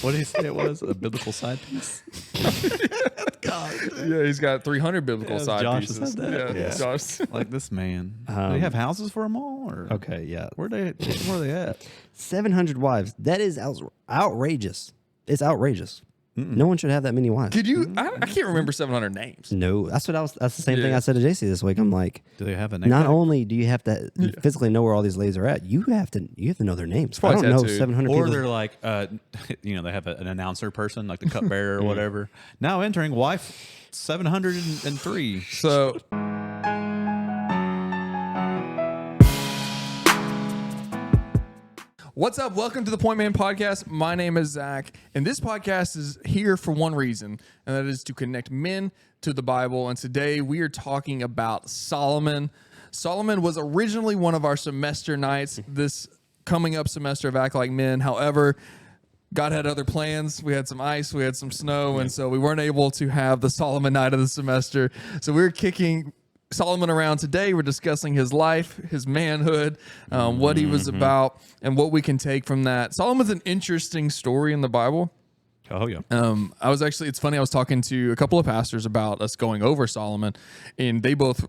What did he say it was? A biblical side piece? God. Yeah, he's got 300 biblical side Josh pieces. has that. Yeah, Josh. Like this man. Do they have houses for them all? Or Okay, yeah. where are they at? 700 wives. That is outrageous. It's outrageous. No one should have that many wives. Could you? I can't remember 700 names. No, that's the same thing I said to JC this week. I'm like, Do they have a name? not tag? only do you have to physically know where all these ladies are at, you have to know their names. I probably don't know tattooed. 700 Or people. they're like, they have an announcer person, like the cupbearer or whatever. Now entering wife 703. So. What's up? Welcome to the Pointman podcast. My name is Zach, and this podcast is here for one reason, and that is to connect men to the Bible. And today we are talking about Solomon. Solomon was originally one of our semester nights this coming up semester of Act Like Men. However, God had other plans. We had some ice, we had some snow, and so we weren't able to have the Solomon night of the semester. So we're kicking Solomon around today. We're discussing his life, his manhood, what he was about, and what we can take from that. Solomon's an interesting story in the Bible. Oh, yeah. It's funny, I was talking to a couple of pastors about us going over Solomon, and they both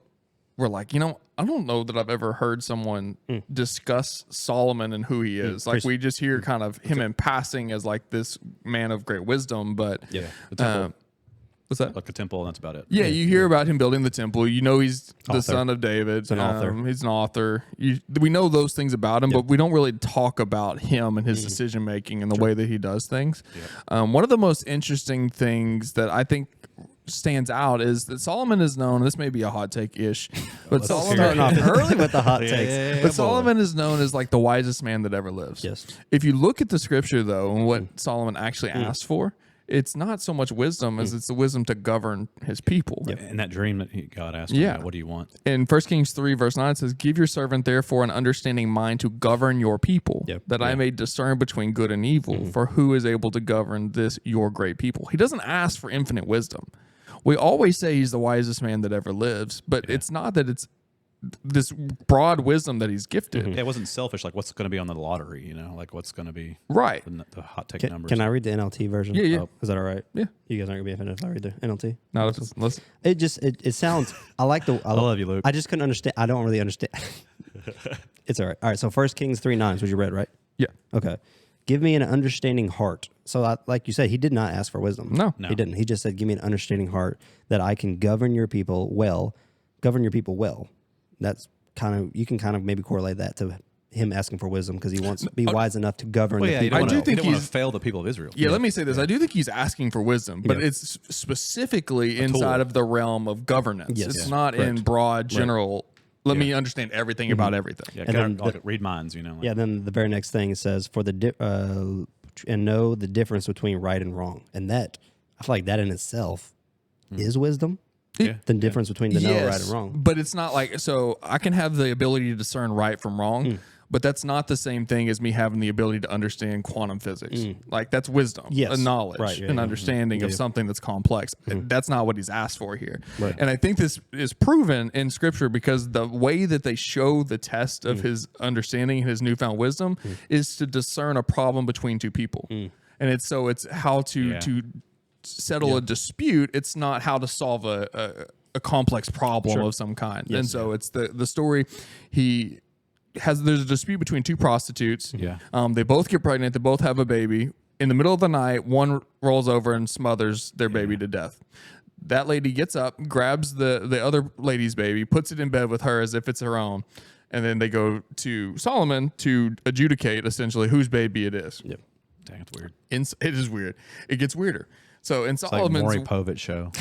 were like, I don't know that I've ever heard someone discuss Solomon and who he is. Like, we just hear kind of him in passing as like this man of great wisdom, but Yeah. The temple. what's that? Like the temple, and that's about it. Yeah, you hear about him building the temple. You know he's the son of David. He's an author. He's an author. We know those things about him, but we don't really talk about him and his decision making and the way that he does things. One of the most interesting things that I think stands out is that Solomon is known. This may be a hot take-ish, but starting off early with the hot takes. but Solomon is known as like the wisest man that ever lives. Yes. If you look at the scripture though, and what Solomon actually asked for, it's not so much wisdom as it's the wisdom to govern his people. And that dream that God asked him, what do you want? In 1 Kings 3, verse 9, it says, "Give your servant therefore an understanding mind to govern your people, that I may discern between good and evil, for who is able to govern this your great people?" He doesn't ask for infinite wisdom. We always say he's the wisest man that ever lives, but it's not that it's this broad wisdom that he's gifted. Yeah, it wasn't selfish, like what's going to be on the lottery, like what's going to be Right. the hot take Can, numbers. can I read the NLT version? Yeah. Is that all right? Yeah. You guys aren't gonna be offended if I read the NLT. Now, let's It sounds. I like the. I love you, Luke. I just couldn't understand. I don't really understand. It's all right. All right. So 1 Kings 3:9 is what you read, right? yeah. Okay. Give me an understanding heart. So, like you said, he did not ask for wisdom. No. He didn't. He just said, "Give me an understanding heart that I can govern your people well." Govern your people well. That's you can kind of maybe correlate that to him asking for wisdom because he wants to be wise enough to govern the you people. don't I do wanna- think you don't want he's- to fail the people of Israel. Yeah, let me say this. I do think he's asking for wisdom, but it's specifically inside of the realm of governance. Yes. It's Yeah, not in broad, general, let me understand everything about everything. Yeah, And then read minds, like, Yeah, then the very next thing it says and know the difference between right and wrong. And that, I feel like that in itself is wisdom. Yeah. The difference between the know right and wrong. But it's not like, so I can have the ability to discern right from wrong, but that's not the same thing as me having the ability to understand quantum physics. Like, that's wisdom, Yes. a knowledge, Right, yeah, an yeah. understanding of something that's complex. That's not what he's asked for here. Right. And I think this is proven in Scripture because the way that they show the test of his understanding and his newfound wisdom is to discern a problem between two people. And it's how to settle a dispute. It's not how to solve a complex problem of some kind. And so it's the story. There's a dispute between two prostitutes. They both get pregnant. They both have a baby. In the middle of the night, one rolls over and smothers their baby to death. That lady gets up, grabs the other lady's baby, puts it in bed with her as if it's her own. And then they go to Solomon to adjudicate essentially whose baby it is. Yep. Dang, it's weird. It is weird. It gets weirder. So in It's like Solomon's Maury Povich show,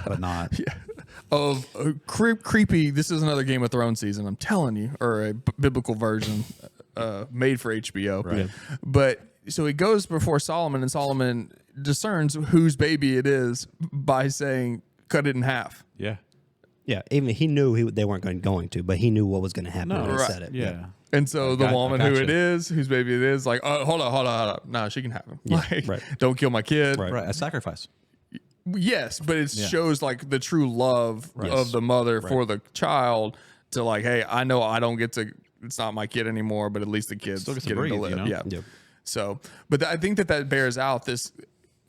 but not. of creepy, this is another Game of Thrones season, I'm telling you, or a biblical version made for HBO. Right. But so he goes before Solomon, and Solomon discerns whose baby it is by saying, "Cut it in half." Yeah. Yeah, even he knew they weren't going to, but he knew what was going to happen when he right. said it. Yeah. And so the woman I who gotcha. it is, whose baby it is, like, oh, hold on. No, she can have him. Like, right. don't kill my kid. Right. Right. A sacrifice. Yes, but it shows like the true love of the mother for the child to like, hey, I know I don't get to, it's not my kid anymore, but at least the kids Still gets to get him breathe, to live. you know? Yeah. Yep. So, but I think that bears out this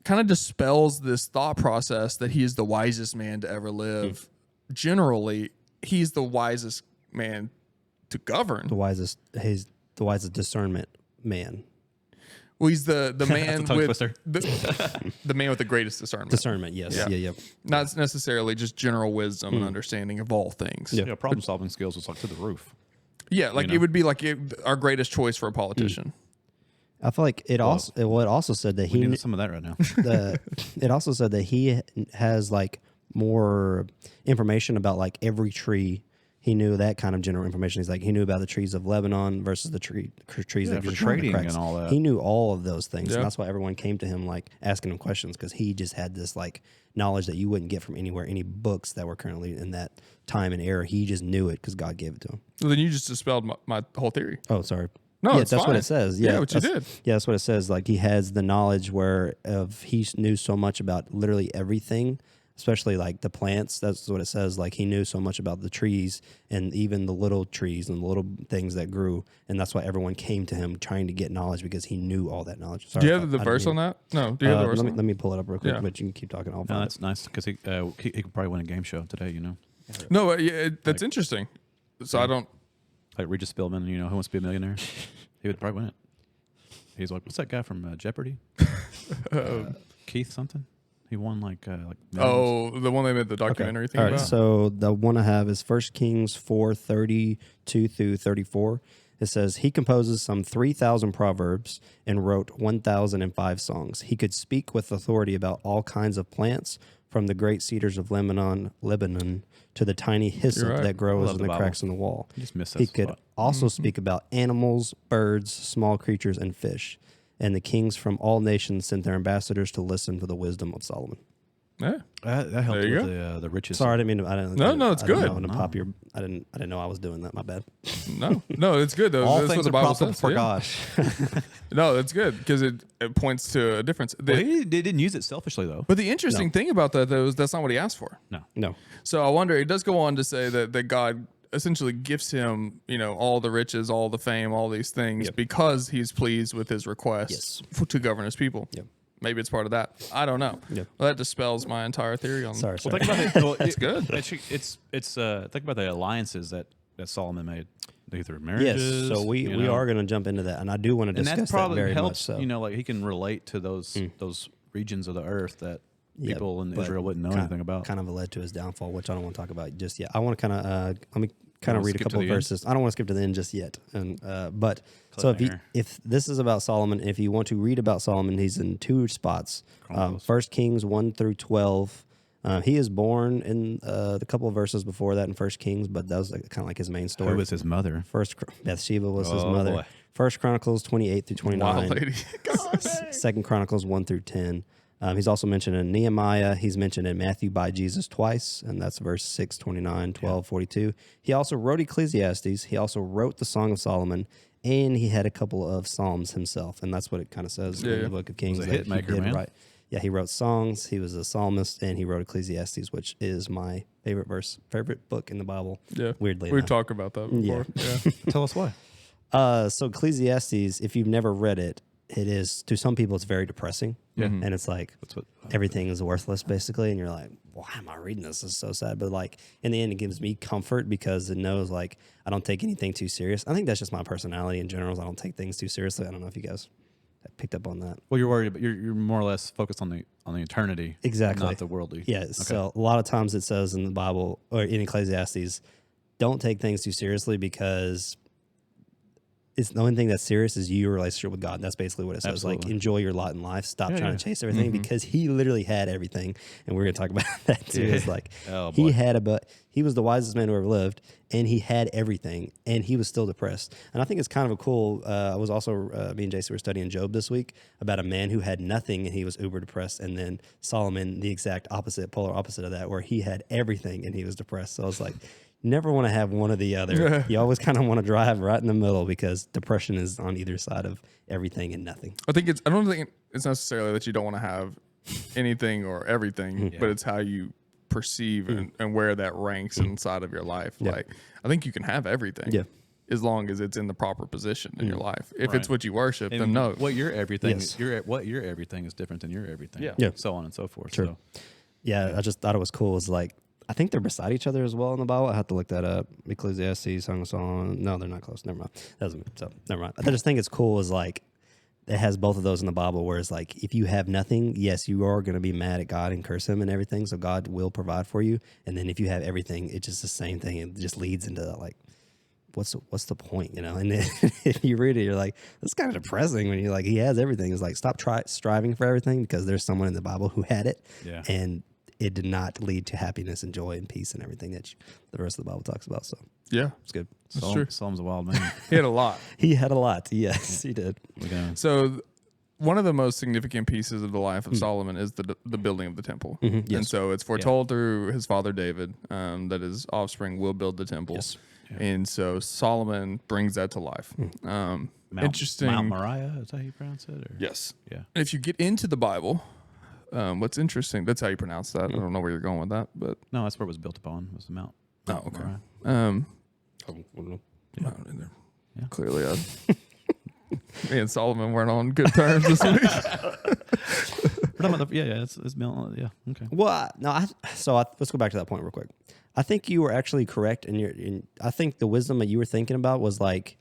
kind of dispels this thought process that he is the wisest man to ever live. Generally, he's the wisest man to govern. He's the wisest discernment man. Well, he's the man tongue with twister. the man with the greatest discernment. Discernment, yes. Yeah. Not necessarily just general wisdom and understanding of all things. Yeah. Problem solving skills was like to the roof. Yeah, like it would be like our greatest choice for a politician. I feel like it also said that We he need some of that right now. it also said that he has like more information about like every tree. He knew that kind of general information. He's like, he knew about the trees of Lebanon versus the trees that for grew trading in the cracks. and all that. He knew all of those things. Yeah. And that's why everyone came to him like asking him questions, because he just had this like knowledge that you wouldn't get from anywhere, any books that were currently in that time and era. He just knew it because God gave it to him. So then you just dispelled my whole theory. Oh, sorry. No, yeah, it's that's fine. what it says. Yeah, what you did. Yeah, that's what it says. Like he has the knowledge he knew so much about literally everything, especially like the plants. That's what it says. Like he knew so much about the trees and even the little trees and the little things that grew, and that's why everyone came to him trying to get knowledge, because he knew all that knowledge. Sorry, Do you have the verse on that? No. Do you have the verse on that? let me pull it up real quick, Yeah. but you can keep talking. I'll No, find that's nice because he could probably win a game show today. No, that's interesting. So I don't. Like Regis Philbin, Who Wants to Be a Millionaire? He would probably win it. He's like, what's that guy from Jeopardy? Keith something. He won like millions. Oh, the one they made the documentary thing All right, about. so the one I have is 1 Kings 4:32 through 34. It says, he composes some 3,000 proverbs and wrote 1,005 songs. He could speak with authority about all kinds of plants, from the great cedars of Lebanon, to the tiny hyssop right. that grows love in the the Bible. cracks in the wall. You just missed He that could spot. also speak about animals, birds, small creatures, and fish. And the kings from all nations sent their ambassadors to listen to the wisdom of Solomon. Yeah. That helped There you with the riches. Sorry, I didn't mean to. I didn't. No, it's I didn't good. know when to pop your. I didn't know I was doing that. My bad. No, it's good though. All That's things what the are Bible profitable says. for Yeah. God. No, it's good because it points to a difference. Well, he didn't use it selfishly though. But the interesting thing about that though is that's not what he asked for. No. So I wonder. It does go on to say that God essentially gifts him, all the riches, all the fame, all these things because he's pleased with his request to govern his people. Yep. Maybe it's part of that. I don't know. Yep. Well, that dispels my entire theory on. Sorry. Well, think about it. Well, It's good. It's think about the alliances that Solomon made through Yes. marriages. So we are going to jump into that, and I do want to and discuss that probably very helps. much. So. Like he can relate to those regions of the earth that Yeah, people in but Israel wouldn't know anything about. Kind of led to his downfall, which I don't want to talk about just yet. I want to kind of let me kind of wanna read a skip to couple of the end? verses. I don't want to skip to the end just yet. And but so Cliffhanger. if this is about Solomon, if you want to read about Solomon, he's in two spots. Chronicles. 1 Kings 1 through 12. He is born in the couple of verses before that in 1 Kings, but that was kind of like his main story. Who was his mother? Bathsheba was his Oh, mother. boy. 1 Chronicles 28 through 29. Wild lady. Second Chronicles 1 through 10. He's also mentioned in Nehemiah. He's mentioned in Matthew by Jesus twice, and that's verse 6, 29, 12, 42. He also wrote Ecclesiastes. He also wrote the Song of Solomon, and he had a couple of psalms himself, and that's what it kind of says in the book of Kings. a that hit he maker, did man. write. Yeah, he wrote songs. He was a psalmist, and he wrote Ecclesiastes, which is my favorite book in the Bible. Yeah. Weirdly We've enough. talked about that before. Yeah. Tell us why. So Ecclesiastes, if you've never read it, it is, to some people, it's very depressing. Yeah. And it's like That's what. everything is worthless, basically. And you're like, why am I reading this? This is so sad. But like in the end, it gives me comfort because it knows like I don't take anything too serious. I think that's just my personality in general. Is I don't take things too seriously. I don't know if you guys picked up on that. Well, you're worried, but you're more or less focused on the eternity, Exactly. not the worldly. Yeah. So a lot of times it says in the Bible or in Ecclesiastes, don't take things too seriously because it's the only thing that's serious is your relationship with God. That's basically what it says. Like, Absolutely. enjoy your lot in life. Stop Yeah, trying yeah. to chase everything because he literally had everything. And we're going to talk about that too. Yeah. It's like Oh, he boy. had he was the wisest man who ever lived, and he had everything, and he was still depressed. And I think it's kind of a cool. I was also me and Jason were studying Job this week about a man who had nothing and he was uber depressed, and then Solomon, the exact opposite, polar opposite of that, where he had everything and he was depressed. So I was like. Never want to have one or the other. You always kind of want to drive right in the middle because depression is on either side of everything and nothing. I don't think it's necessarily that you don't want to have anything or everything, but it's how you perceive and where that ranks inside of your life. Yeah. Like, I think you can have everything. Yeah. as long as it's in the proper position in your life. If Right. it's what you worship, And then no. What your everything, Yes. what your everything is different than your everything. Yeah. Yeah. So on and so forth. Sure. So Yeah, I just thought it was cool. It's like, I think they're beside each other as well in the Bible. I have to look that up. Ecclesiastes, Song of Solomon. No, they're not close. Never mind. So never mind. I just think it's cool. Is like it has both of those in the Bible. Where it's like, if you have nothing, yes, you are going to be mad at God and curse Him and everything. So God will provide for you. And then if you have everything, it's just the same thing. It just leads into like, what's the point, you know? And then if you read it, you're like, that's kind of depressing when you're like, he has everything. It's like, stop striving for everything, because there's someone in the Bible who had it. Yeah. And it did not lead to happiness and joy and peace and everything that the rest of the Bible talks about. So Yeah. it's good. That's true. Psalm's a wild man. He had a lot. He had a lot. Yes, he did. We're gonna, So one of the most significant pieces of the life of Solomon is the building of the temple. And Yes. so it's foretold through his father David that his offspring will build the temple. Yes. And so Solomon brings that to life. Interesting. Mount Moriah, is that how you pronounce it? Or? Yes. Yeah. And if you get into the Bible, what's interesting, that's how you pronounce that. I don't know where you're going with that, but No, that's where it was built upon. Was the Mount? oh, okay. Moriah. I don't either. Yeah. Clearly, me and Solomon weren't on good terms this week. We're talking about it's Mount. Yeah. Okay. Well, let's go back to that point real quick. I think you were actually correct, and I think the wisdom that you were thinking about was like,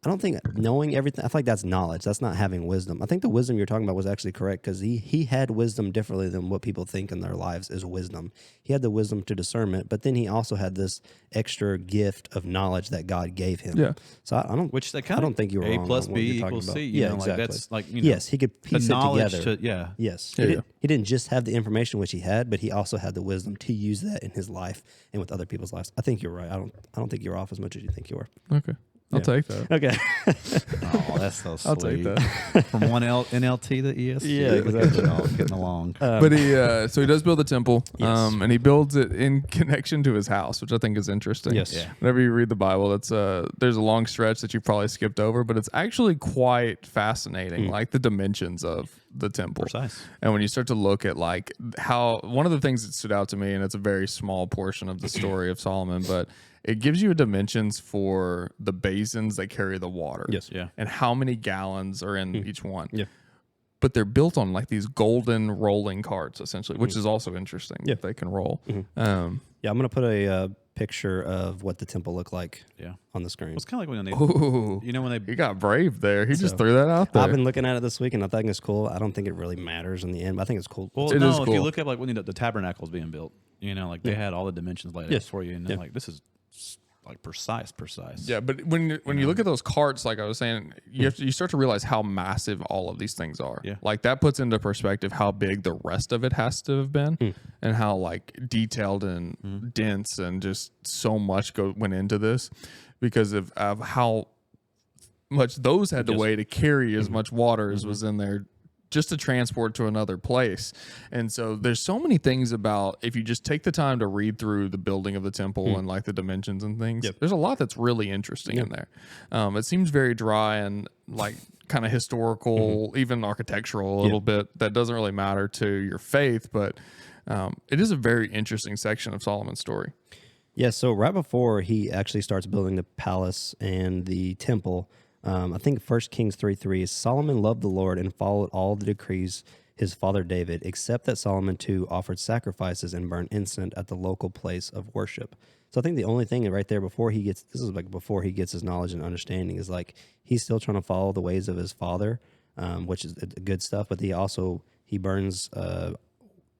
I don't think knowing everything. I feel like that's knowledge. That's not having wisdom. I think the wisdom you're talking about was actually correct, because he had wisdom differently than what people think in their lives is wisdom. He had the wisdom to discernment, but then he also had this extra gift of knowledge that God gave him. Yeah. So I don't. Which that I kind don't think you were A wrong plus on what B you're talking equals about. C. You Yeah, know, exactly. Like that's like, you know, Yes, he could the piece it knowledge together. yeah. Yes. Yeah, He didn't just have the information which he had, but he also had the wisdom to use that in his life and with other people's lives. I think you're right. I don't think you're off as much as you think you are. Okay. I'll take that. Okay. Oh, that's so sweet. I'll take that. From one NLT to ESG. Yeah, exactly. All getting along. But he does build a temple, Yes. and he builds it in connection to his house, which I think is interesting. Yes. Yeah. Whenever you read the Bible, it's there's a long stretch that you probably skipped over, but it's actually quite fascinating, like the dimensions of the temple. Precise. And when you start to look at like how one of the things that stood out to me, and it's a very small portion of the story of Solomon, but it gives you dimensions for the basins that carry the water. Yes. Yeah. And how many gallons are in each one. Yeah. But they're built on like these golden rolling carts, essentially, which is also interesting. Yeah. If they can roll. Yeah, I'm gonna put a picture of what the temple looked like Yeah. on the screen. It's kind of like when they, Ooh, you know, when they, he got brave there. He just So, threw that out there. I've been looking at it this week, and I think it's cool. I don't think it really matters in the end, but I think it's cool. well, It no, is if cool. you look at like when the tabernacle's being built, you know, like they had all the dimensions laid Yes. out for you, and then like this is like precise. Yeah, but when you look at those carts, like I was saying, you start to realize how massive all of these things are. Yeah. Like that puts into perspective how big the rest of it has to have been, and how like detailed and dense and just so much went into this because of how much those had to weigh to carry as much water as was in there just to transport to another place. And so there's so many things about, if you just take the time to read through the building of the temple and like the dimensions and things, there's a lot that's really interesting in there. It seems very dry and like kind of historical, even architectural a little bit. That doesn't really matter to your faith, but it is a very interesting section of Solomon's story. Yeah, so right before he actually starts building the palace and the temple, I think 1 Kings 3:3 is Solomon loved the Lord and followed all the decrees his father David, except that Solomon too offered sacrifices and burned incense at the local place of worship. So I think the only thing right there before he gets his knowledge and understanding is like he's still trying to follow the ways of his father, which is good stuff. But he burns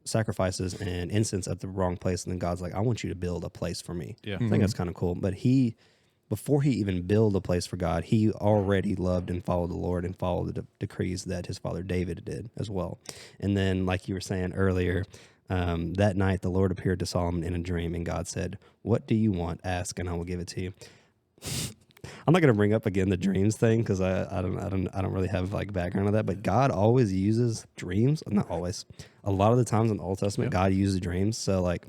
sacrifices and incense at the wrong place, and then God's like, I want you to build a place for me. Yeah. I think that's kind of cool. But before he even built a place for God, he already loved and followed the Lord and followed the decrees that his father David did as well. And then, like you were saying earlier, that night the Lord appeared to Solomon in a dream, and God said, "What do you want? Ask, and I will give it to you." I'm not going to bring up again the dreams thing because I don't really have like background on that. But God always uses dreams. Not always. A lot of the times in the Old Testament, God uses dreams. So like,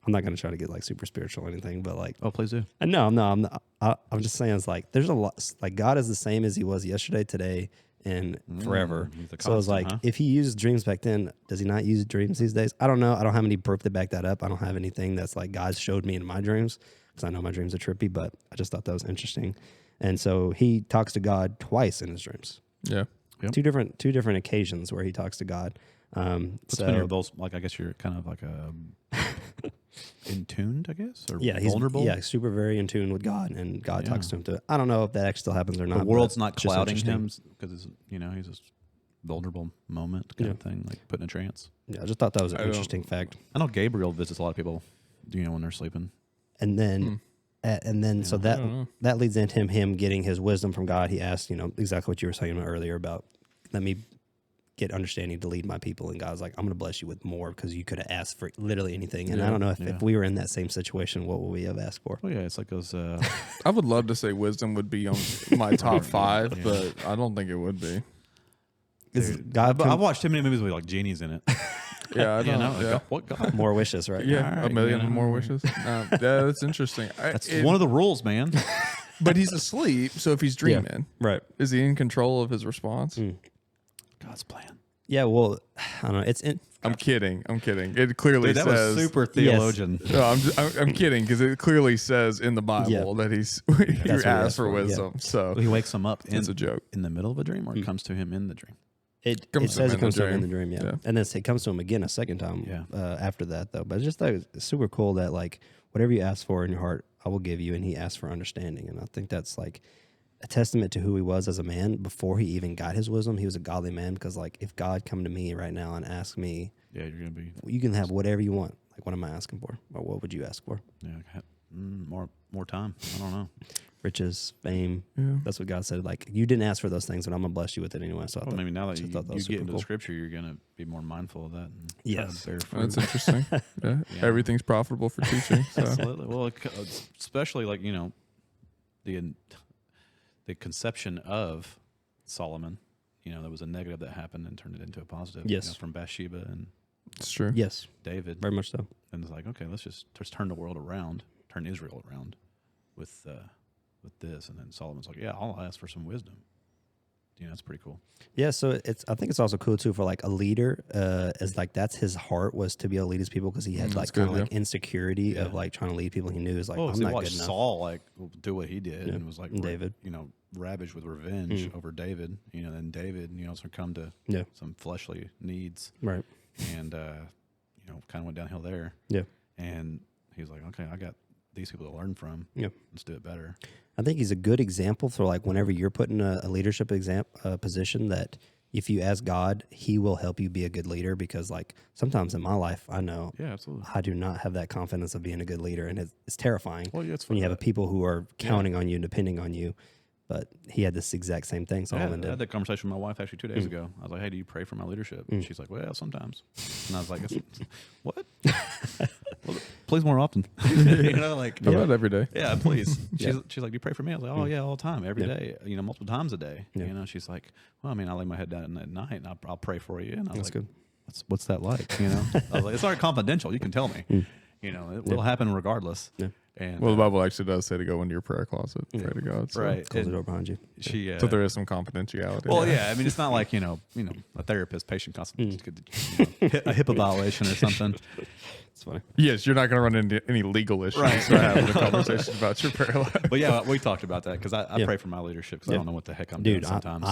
I'm not going to try to get like super spiritual or anything, but like, Oh, please do. no, I'm not. I'm just saying it's like there's a lot. Like God is the same as He was yesterday, today, and forever. He's the So it's constant, like huh? if He used dreams back then, does He not use dreams these days? I don't know. I don't have any proof to back that up. I don't have anything that's like God showed me in my dreams. because I know my dreams are trippy, but I just thought that was interesting. And so he talks to God twice in his dreams. Yeah. Yep. Two different occasions where he talks to God. What's when you're both, like, I guess you're kind of like in tuned, I guess, or he's vulnerable. Yeah, super very in tune with God, and God talks to him. I don't know if that actually still happens or not. The world's not it's just clouding interesting. him because he's this vulnerable moment kind of thing, like put in a trance. Yeah, I just thought that was an interesting fact. I know Gabriel visits a lot of people, when they're sleeping. And then, so that leads into him getting his wisdom from God. He asked, exactly what you were saying earlier about, let me get understanding to lead my people. And God's like, I'm going to bless you with more because you could have asked for literally anything. And I don't know if we were in that same situation, what would we have asked for? Well, yeah, it's like those. I would love to say wisdom would be on my top 5, but I don't think it would be. God I've watched too many movies with like genies in it. Yeah, I don't know. What God? more wishes, right? Yeah, All right, a million more wishes. Yeah, that's interesting. That's one of the rules, man. But he's asleep, so if he's dreaming, Right. is he in control of his response? God's plan. Yeah, well, I don't know. I'm kidding. It clearly Dude, that says was super theologian. No, I'm kidding because it clearly says in the Bible that he what he asked asked for for, wisdom. So He wakes him up it's a joke. in the middle of a dream, or it comes to him in the dream. It Comes to says him it comes in to the him in the dream. dream, Yeah. And then it comes to him again a second time Yeah. after that, though. But I just thought it was super cool that, like, whatever you ask for in your heart, I will give you. And he asked for understanding. And I think that's, like, a testament to who he was as a man before he even got his wisdom. He was a godly man because, like, if God come to me right now and ask me, Yeah, you're gonna be. you can have whatever you want. Like, what am I asking for? Or what would you ask for? Yeah, more time. I don't know. Riches, fame. Yeah. That's what God said. Like, you didn't ask for those things, but I'm going to bless you with it anyway. So I Well, thought, maybe now that so I you thought that was get super into cool. the scripture, you're gonna be more mindful of that. And Yes. try to bear fruit. That's interesting. Yeah. Everything's profitable for teaching. So. Absolutely. Well, especially like the conception of Solomon. There was a negative that happened and turned it into a positive. Yes. From Bathsheba and It's true. Yes, David. very much so. And it's like, okay, let's just turn the world around, turn Israel around with this. And then Solomon's like, yeah, I'll ask for some wisdom. It's pretty cool. Yeah, so I think it's also cool too for like a leader, as like that's his heart was to be able to lead his people because he had like kind of like insecurity of like trying to lead people. He knew is like I'm not good enough. Saul like do what he did and was like David, ravaged with revenge over David. Then David, so come to some fleshly needs, right? And kind of went downhill there. Yeah, and he was like, okay, I got these people to learn from. Yeah, let's do it better. I think he's a good example for like whenever you're put in a leadership position that if you ask God, he will help you be a good leader because like sometimes in my life, I know absolutely. I do not have that confidence of being a good leader and it's terrifying it's when you have people who are counting on you and depending on you. But he had this exact same thing. Solomon I had that conversation with my wife actually 2 days ago. I was like, hey, do you pray for my leadership? And she's like, well, sometimes. And I was like, what? Well, please more often. How about every day? Yeah, please. She's like, do you pray for me? I was like, oh, yeah, all the time, every day, multiple times a day. She's like, well, I mean, I lay my head down at night and I'll pray for you. And I was like, good. What's that like? I was like, it's not confidential. You can tell me. It will happen regardless. Yeah. And, well, the Bible actually does say to go into your prayer closet, pray to God. So. Right. Close the door behind you. So there is some confidentiality. Well, I mean, it's not like, a therapist, patient consultation, a HIPAA violation or something. It's funny. Yes, you're not going to run into any legal issues by having a conversation about your prayer life. But yeah, we talked about that because I pray for my leadership because I don't know what the heck I'm doing sometimes.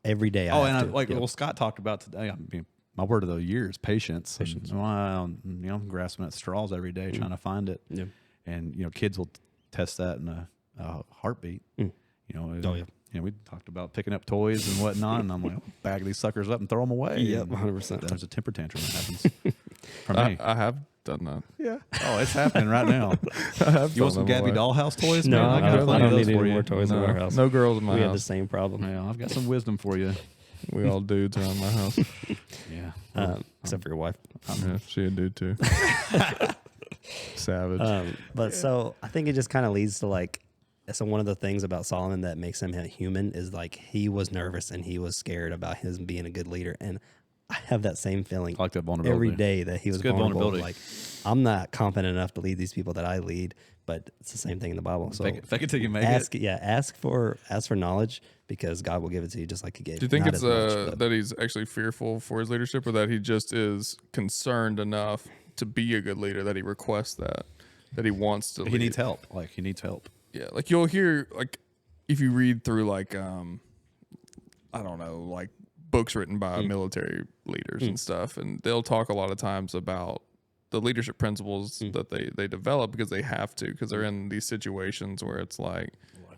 Every day. Well, Scott talked about today. I mean, my word of the year is patience. I'm grasping at straws every day trying to find it. Yeah. And kids will test that in a heartbeat. We talked about picking up toys and whatnot, and I'm like, bag these suckers up and throw them away. Yeah, 100%. There's a temper tantrum that happens from me. I have done that. Yeah. Oh, it's happening right now. You want some Gabby Dollhouse toys? No, man? I got plenty of those need for any you. more toys in our house. No girls in my house. We have the house. same problem. Yeah, I've got some wisdom for you. We all dudes around my house. Yeah. Except for your wife. Yeah, she a dude too. Savage. But so I think it just kind of leads to like, so one of the things about Solomon that makes him human is like he was nervous and he was scared about his being a good leader. And I have that same feeling I like that vulnerability. every day that he was good vulnerable. Like, I'm not confident enough to lead these people that I lead, but it's the same thing in the Bible. So fake it till you make it. Yeah, ask for knowledge because God will give it to you just like he gave. Do you think not it's as much, that he's actually fearful for his leadership, or that he just is concerned enough to be a good leader that he requests that? that he wants to lead. He needs help. Like he needs help. Yeah, like you'll hear like if you read through like I don't know, like books written by military leaders and stuff, and they'll talk a lot of times about the leadership principles that they develop because they have to, because they're in these situations where it's like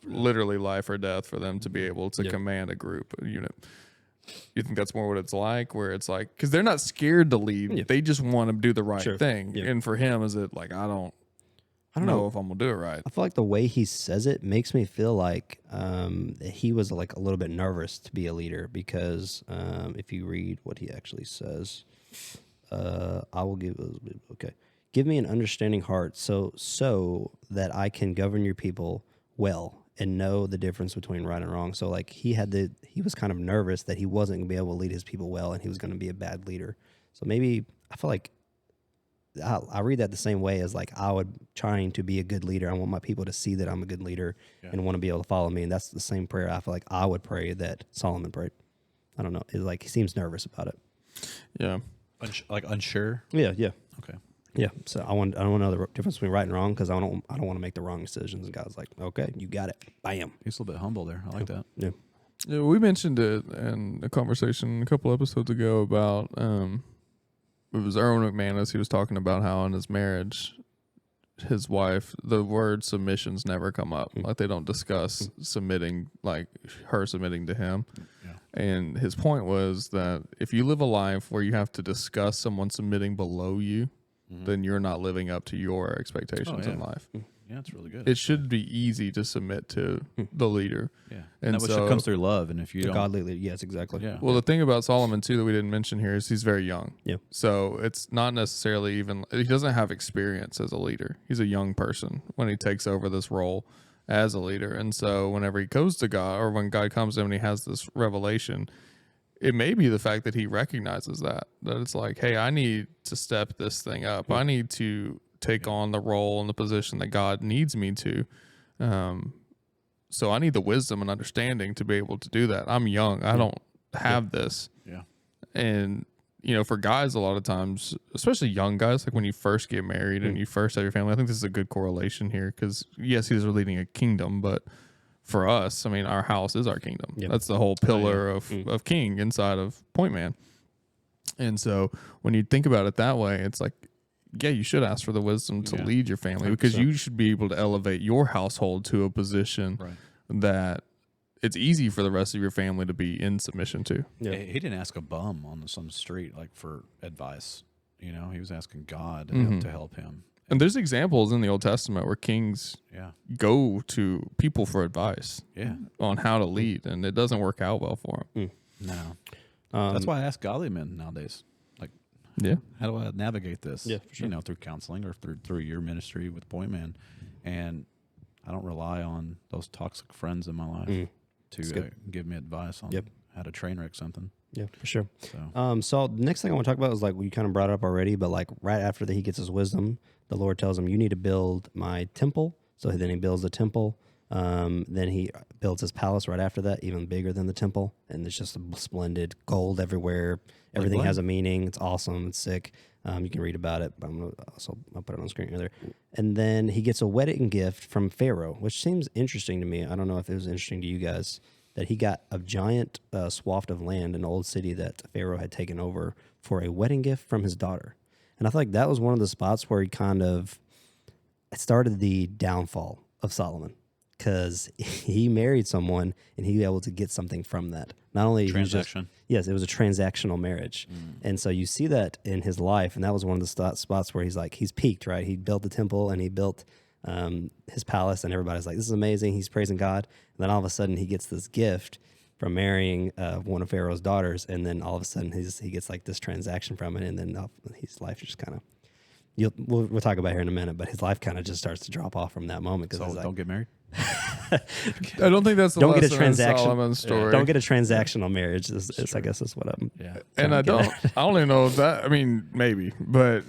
literally life or death for them to be able to command a group, a unit. You think that's more what it's like, where it's like, because they're not scared to lead, they just want to do the right thing. And for him, is it like, I don't know if I'm gonna do it right. I feel like the way he says it makes me feel like he was like a little bit nervous to be a leader, because if you read what he actually says, I will give me an understanding heart so that I can govern your people well and know the difference between right and wrong. So like he was kind of nervous that he wasn't gonna be able to lead his people well, and he was going to be a bad leader. So maybe I feel like I read that the same way as like I would trying to be a good leader. I want my people to see that I'm a good leader and want to be able to follow me. And that's the same prayer I feel like I would pray that Solomon prayed. I don't know. It's like he seems nervous about it. Yeah. Like unsure. Yeah. Okay. Yeah. So I don't want to know the difference between right and wrong, because I don't want to make the wrong decisions. And God's like, okay, you got it. Bam. He's a little bit humble there. I like that. Yeah. Yeah, we mentioned it in a conversation a couple episodes ago about it was Erwin McManus. He was talking about how in his marriage, his wife, the word submissions never come up. Like they don't discuss submitting, like her submitting to him. Yeah. And his point was that if you live a life where you have to discuss someone submitting below you, then you're not living up to your expectations in life. Yeah, it's really good. It should be easy to submit to the leader. Yeah. And that comes through love. And if you don't. Godly leader. Yes, exactly. Yeah. Well, the thing about Solomon, too, that we didn't mention here is he's very young. Yeah. So it's not necessarily even, he doesn't have experience as a leader. He's a young person when he takes over this role as a leader. And so whenever he goes to God, or when God comes to him and he has this revelation, it may be the fact that he recognizes that it's like, hey, I need to step this thing up. I need to take on the role and the position that God needs me to. So I need the wisdom and understanding to be able to do that. I'm young. I don't have this. Yeah. And, for guys, a lot of times, especially young guys, like when you first get married and you first have your family, I think this is a good correlation here, because yes, he's leading a kingdom, but for us, I mean, our house is our kingdom. Yep. That's the whole pillar of king inside of Pointman. And so when you think about it that way, it's like, yeah, you should ask for the wisdom to lead your family, 100%. Because you should be able to elevate your household to a position that it's easy for the rest of your family to be in submission to. Yeah. He didn't ask a bum on some street like for advice. He was asking God to help him. And there's examples in the Old Testament where kings go to people for advice on how to lead, and it doesn't work out well for them. No. That's why I ask godly men nowadays. How do I navigate this? Yeah, for sure. Through counseling or through your ministry with Pointman. And I don't rely on those toxic friends in my life to give me advice on how to train wreck something. Yeah, for sure. So the next thing I want to talk about is like, you kind of brought it up already, but like right after that he gets his wisdom, the Lord tells him, you need to build my temple. So then he builds the temple. Then he builds his palace right after that, even bigger than the temple. And it's just a splendid gold everywhere. Everything has a meaning. It's awesome. It's sick. You can read about it, but I'll put it on the screen there. And then he gets a wedding gift from Pharaoh, which seems interesting to me. I don't know if it was interesting to you guys, that he got a giant swath of land, an old city that Pharaoh had taken over, for a wedding gift from his daughter. And I feel like that was one of the spots where he kind of started the downfall of Solomon, because he married someone and he was able to get something from that. Not only transaction. Yes, it was a transactional marriage. And so you see that in his life, and that was one of the spots where he's peaked, right? He built the temple and he built his palace, and everybody's like, this is amazing. He's praising God. And then all of a sudden he gets this gift from marrying one of Pharaoh's daughters, and then all of a sudden he gets like this transaction from it, and then his life just kind of, we'll talk about it here in a minute, but his life kind of just starts to drop off from that moment. So don't get married. I don't think that's the don't lesson get a transaction. in Solomon's story. Don't get a transactional marriage. I guess that's what I'm. Yeah. And I don't even know if that. I mean, maybe, but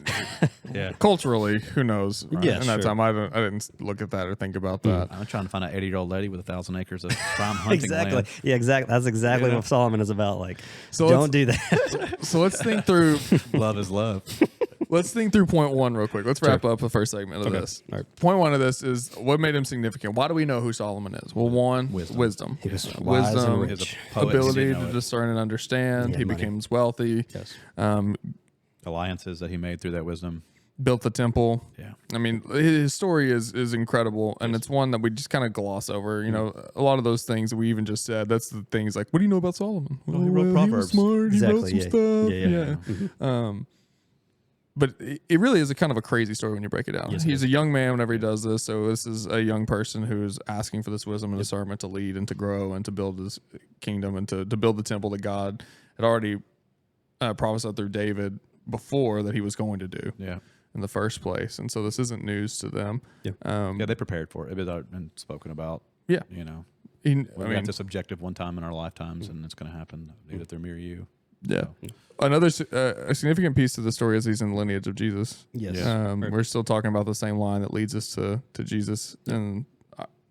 culturally, who knows? Right? Yeah, in that time, I didn't look at that or think about that. I'm trying to find an 80-year-old lady with 1,000 acres of prime hunting Exactly. land. Yeah, exactly. That's exactly what Solomon is about. Like, So don't do that. So let's think through. Love is love. Let's think through point one real quick. Let's wrap up the first segment of this. All right. Point one of this is what made him significant. Why do we know who Solomon is? Well, one, wisdom. He was wise and Wisdom, rich. ability to discern and understand. Yeah, He money. becomes wealthy. Yes. Alliances that he made through that wisdom. Built the temple. Yeah. I mean, his story is incredible, and it's one that we just kind of gloss over. You know, a lot of those things that we even just said. That's the things like, what do you know about Solomon? Well, he wrote Proverbs. He was smart. Exactly, He wrote some yeah. stuff. Yeah. But it really is a kind of a crazy story when you break it down. Yes, He's a young man whenever he does this. So this is a young person who's asking for this wisdom and discernment to lead and to grow and to build his kingdom and to build the temple that God had already prophesied through David before that he was going to do. Yeah. In the first place. And so this isn't news to them. Yeah. Yeah, they prepared for it. It had been spoken about. Yeah. You know, I we mean, got this objective one time in our lifetimes, and it's going to happen either through me or you. yeah. Another a significant piece of the story is he's in the lineage of Jesus. Yes. We're still talking about the same line that leads us to Jesus and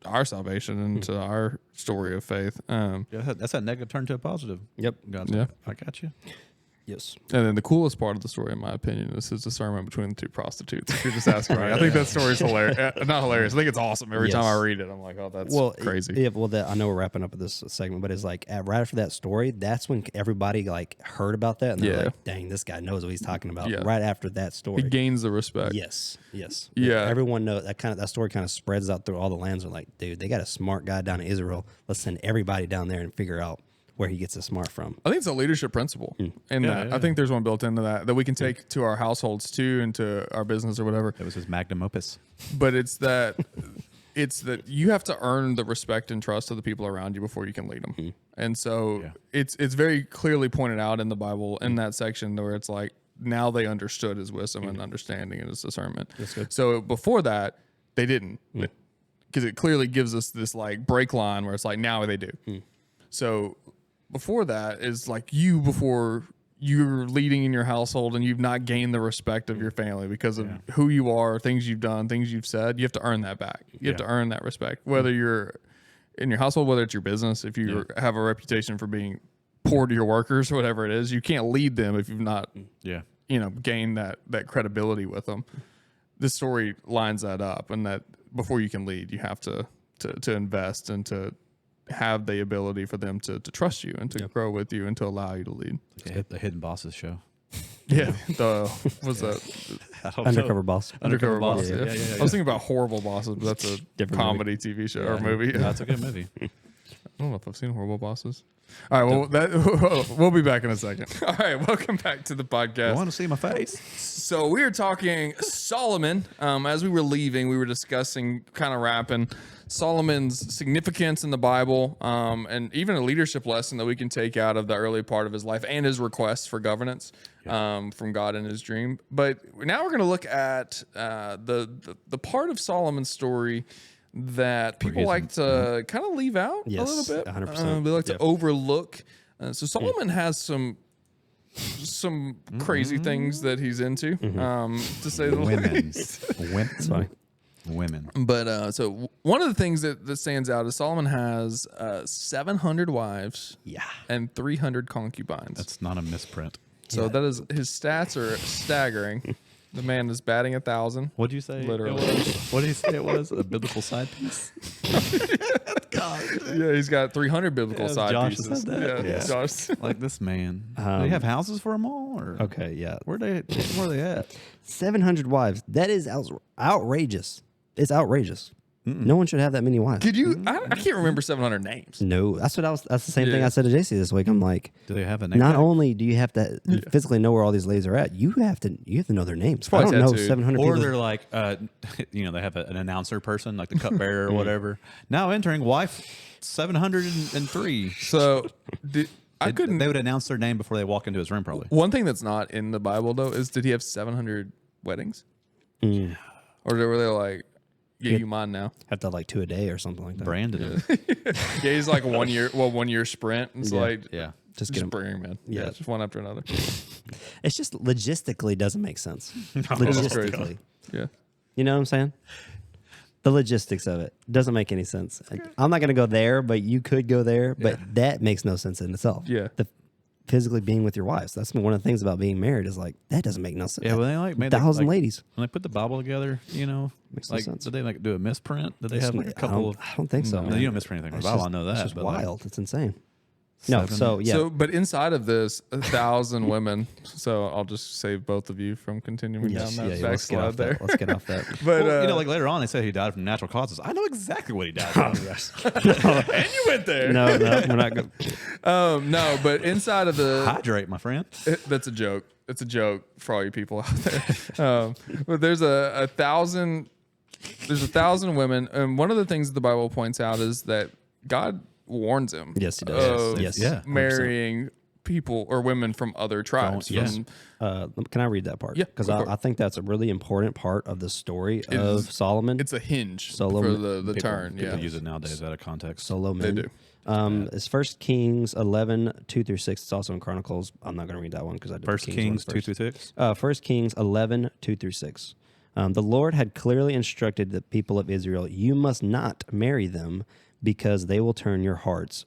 our salvation and to our story of faith. Yeah, that's that negative turn to a positive. Yep. God's Yeah. like, I got you. Yes. And then the coolest part of the story, in my opinion, is his discernment between the two prostitutes. If you're just asking me, I think that story's hilarious. Not hilarious. I think it's awesome. Every time I read it, I'm like, oh, that's crazy. Yeah. Well, I know we're wrapping up with this segment, but it's like right after that story, that's when everybody like heard about that and they're like, "Dang, this guy knows what he's talking about." Yeah. Right after that story, He gains the respect. Yes. Yes. Yeah. Everyone knows that story kind of spreads out through all the lands. They're like, dude, they got a smart guy down in Israel. Let's send everybody down there and figure out where he gets the smart from. I think it's a leadership principle. And I think there's one built into that we can take to our households too and to our business or whatever. It was his magnum opus. But it's that you have to earn the respect and trust of the people around you before you can lead them. And so it's very clearly pointed out in the Bible in that section where it's like now they understood his wisdom and understanding and his discernment. So before that, they didn't. Because it clearly gives us this like break line where it's like now they do. So before that is like before you're leading in your household and you've not gained the respect of your family because of who you are, things you've done, things you've said, you have to earn that back. You have to earn that respect, whether you're in your household, whether it's your business, if you have a reputation for being poor to your workers or whatever it is, you can't lead them if you've not, gained that credibility with them. This story lines that up, and that before you can lead, you have to invest and to have the ability for them to trust you and to grow with you and to allow you to lead. The Hidden Bosses show. Yeah. What's that? Undercover Boss. Undercover Boss. Yeah. I was thinking about Horrible Bosses, but that's a Different comedy TV show or movie. That's a good movie. I don't know if I've seen Horrible Bosses. All right, well, we'll be back in a second. All right, welcome back to the podcast. You want to see my face? So we were talking Solomon. As we were leaving, we were discussing, kind of wrapping Solomon's significance in the Bible, and even a leadership lesson that we can take out of the early part of his life and his requests for governance from God in his dream. But now we're going to look at the part of Solomon's story that people like to kind of leave out a little bit. 100%. They like to overlook. So Solomon has some crazy things that he's into, to say the least. Women. But so one of the things that stands out is Solomon has 700 wives and 300 concubines. That's not a misprint. So that is, his stats are staggering. The man is batting 1,000. What'd you say? Literally. What did he say it was? A biblical side piece? God. Yeah, he's got 300 biblical side Josh pieces. said that? Yeah. Josh. Like this man. Do they have houses for them all? Or Okay, yeah. where are they at? 700 wives. That is outrageous. It's outrageous. No one should have that many wives. Could you? I can't remember 700 names. No, that's the same thing I said to JC this week. I'm like, Do they have a name? not only do you have to physically know where all these ladies are at, you have to know their names. I don't know tattooed. 700 Or people. they're like, they have an announcer person, like the cupbearer or whatever. Now entering wife 703. So I couldn't. They would announce their name before they walk into his room, probably. One thing that's not in the Bible though is, did he have 700 weddings? Or were they like, yeah, you mine now? Have to have like 2 a day or something like that. Branded. Yeah, he's like 1 year. Well, 1 year sprint. It's like, Yeah. Just get them. bring him in. Yeah. Yeah, just one after another. It's just logistically doesn't make sense. It's Logistically. crazy. Yeah. You know what I'm saying? The logistics of it doesn't make any sense. I'm not going to go there, but you could go there. But that makes no sense in itself. Yeah. physically being with your wives. That's one of the things about being married is like that doesn't make no sense. Yeah, well, they like made 1,000 ladies. When they put the Bible together, Makes no like sense. did they like do a misprint? Did they have like a couple of? I don't think so. No, man. you don't misprint anything. It's Bible, just- I know that. It's just but like, wild. It's insane. No, 7 so yeah, So, but inside of this, 1,000 women. So I'll just save both of you from continuing yes, down that let's get backslide off there. that. Let's get off that. But well, like later on, they said he died from natural causes. I know exactly what he died from. and you went there. No, we're not going. No, but inside of the Hydrate, my friend. that's a joke. It's a joke for all you people out there. But there's a 1,000. There's 1,000 women, and one of the things the Bible points out is that God warns him. Yes, he does. Of Yes, yeah, 100%. marrying people or women from other tribes. Yes. Can I read that part? Yeah, because go for it. I think that's a really important part of the story of Solomon. It's a hinge Solo for men- the turn. People Yeah, use it nowadays out of context. Solo men. they do. It's 1 Kings 11, 2 through 6. It's also in Chronicles. I'm not going to read that one because I did First the Kings one 2 first. through 6. 1 Kings 11, 2 through 6. The Lord had clearly instructed the people of Israel, you must not marry them because they will turn your hearts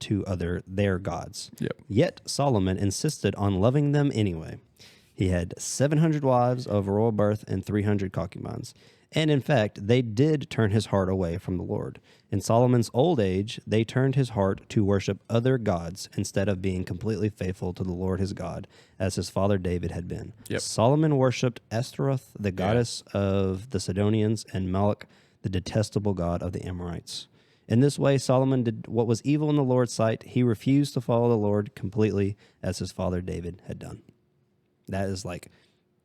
to their gods. Yep. Yet Solomon insisted on loving them anyway. He had 700 wives of royal birth and 300 concubines. And in fact, they did turn his heart away from the Lord. In Solomon's old age, they turned his heart to worship other gods instead of being completely faithful to the Lord his God, as his father David had been. Yep. Solomon worshipped Ashtaroth, the goddess of the Sidonians, and Moloch, the detestable god of the Amorites. In this way, Solomon did what was evil in the Lord's sight. He refused to follow the Lord completely, as his father David had done. That is like,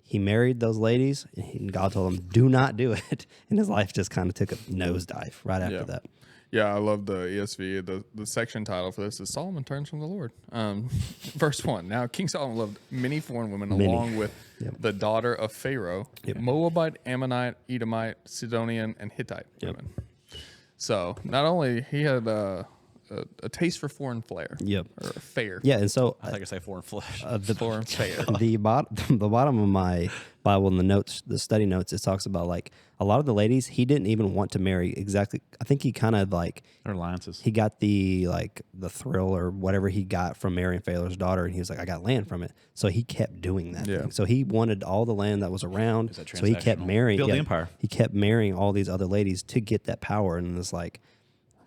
he married those ladies, and God told him, do not do it. And his life just kind of took a nosedive right after that. Yeah, I love the ESV. The section title for this is Solomon turns from the Lord. Verse 1. Now, King Solomon loved many foreign women along with the daughter of Pharaoh, Moabite, Ammonite, Edomite, Sidonian, and Hittite women. So not only he had a taste for foreign flair. Yep. Or fare. Yeah, and so I think I say foreign flesh. Foreign fare. the bottom of my Bible in the notes, the study notes, it talks about like a lot of the ladies he didn't even want to marry exactly. I think he kind of like Or alliances. he got the thrill or whatever he got from marrying Pharaoh's daughter, and he was like, I got land from it, so he kept doing that. Yeah. Thing. So he wanted all the land that was around. So he kept transactional? marrying. Build the empire. He kept marrying all these other ladies to get that power, and it's like.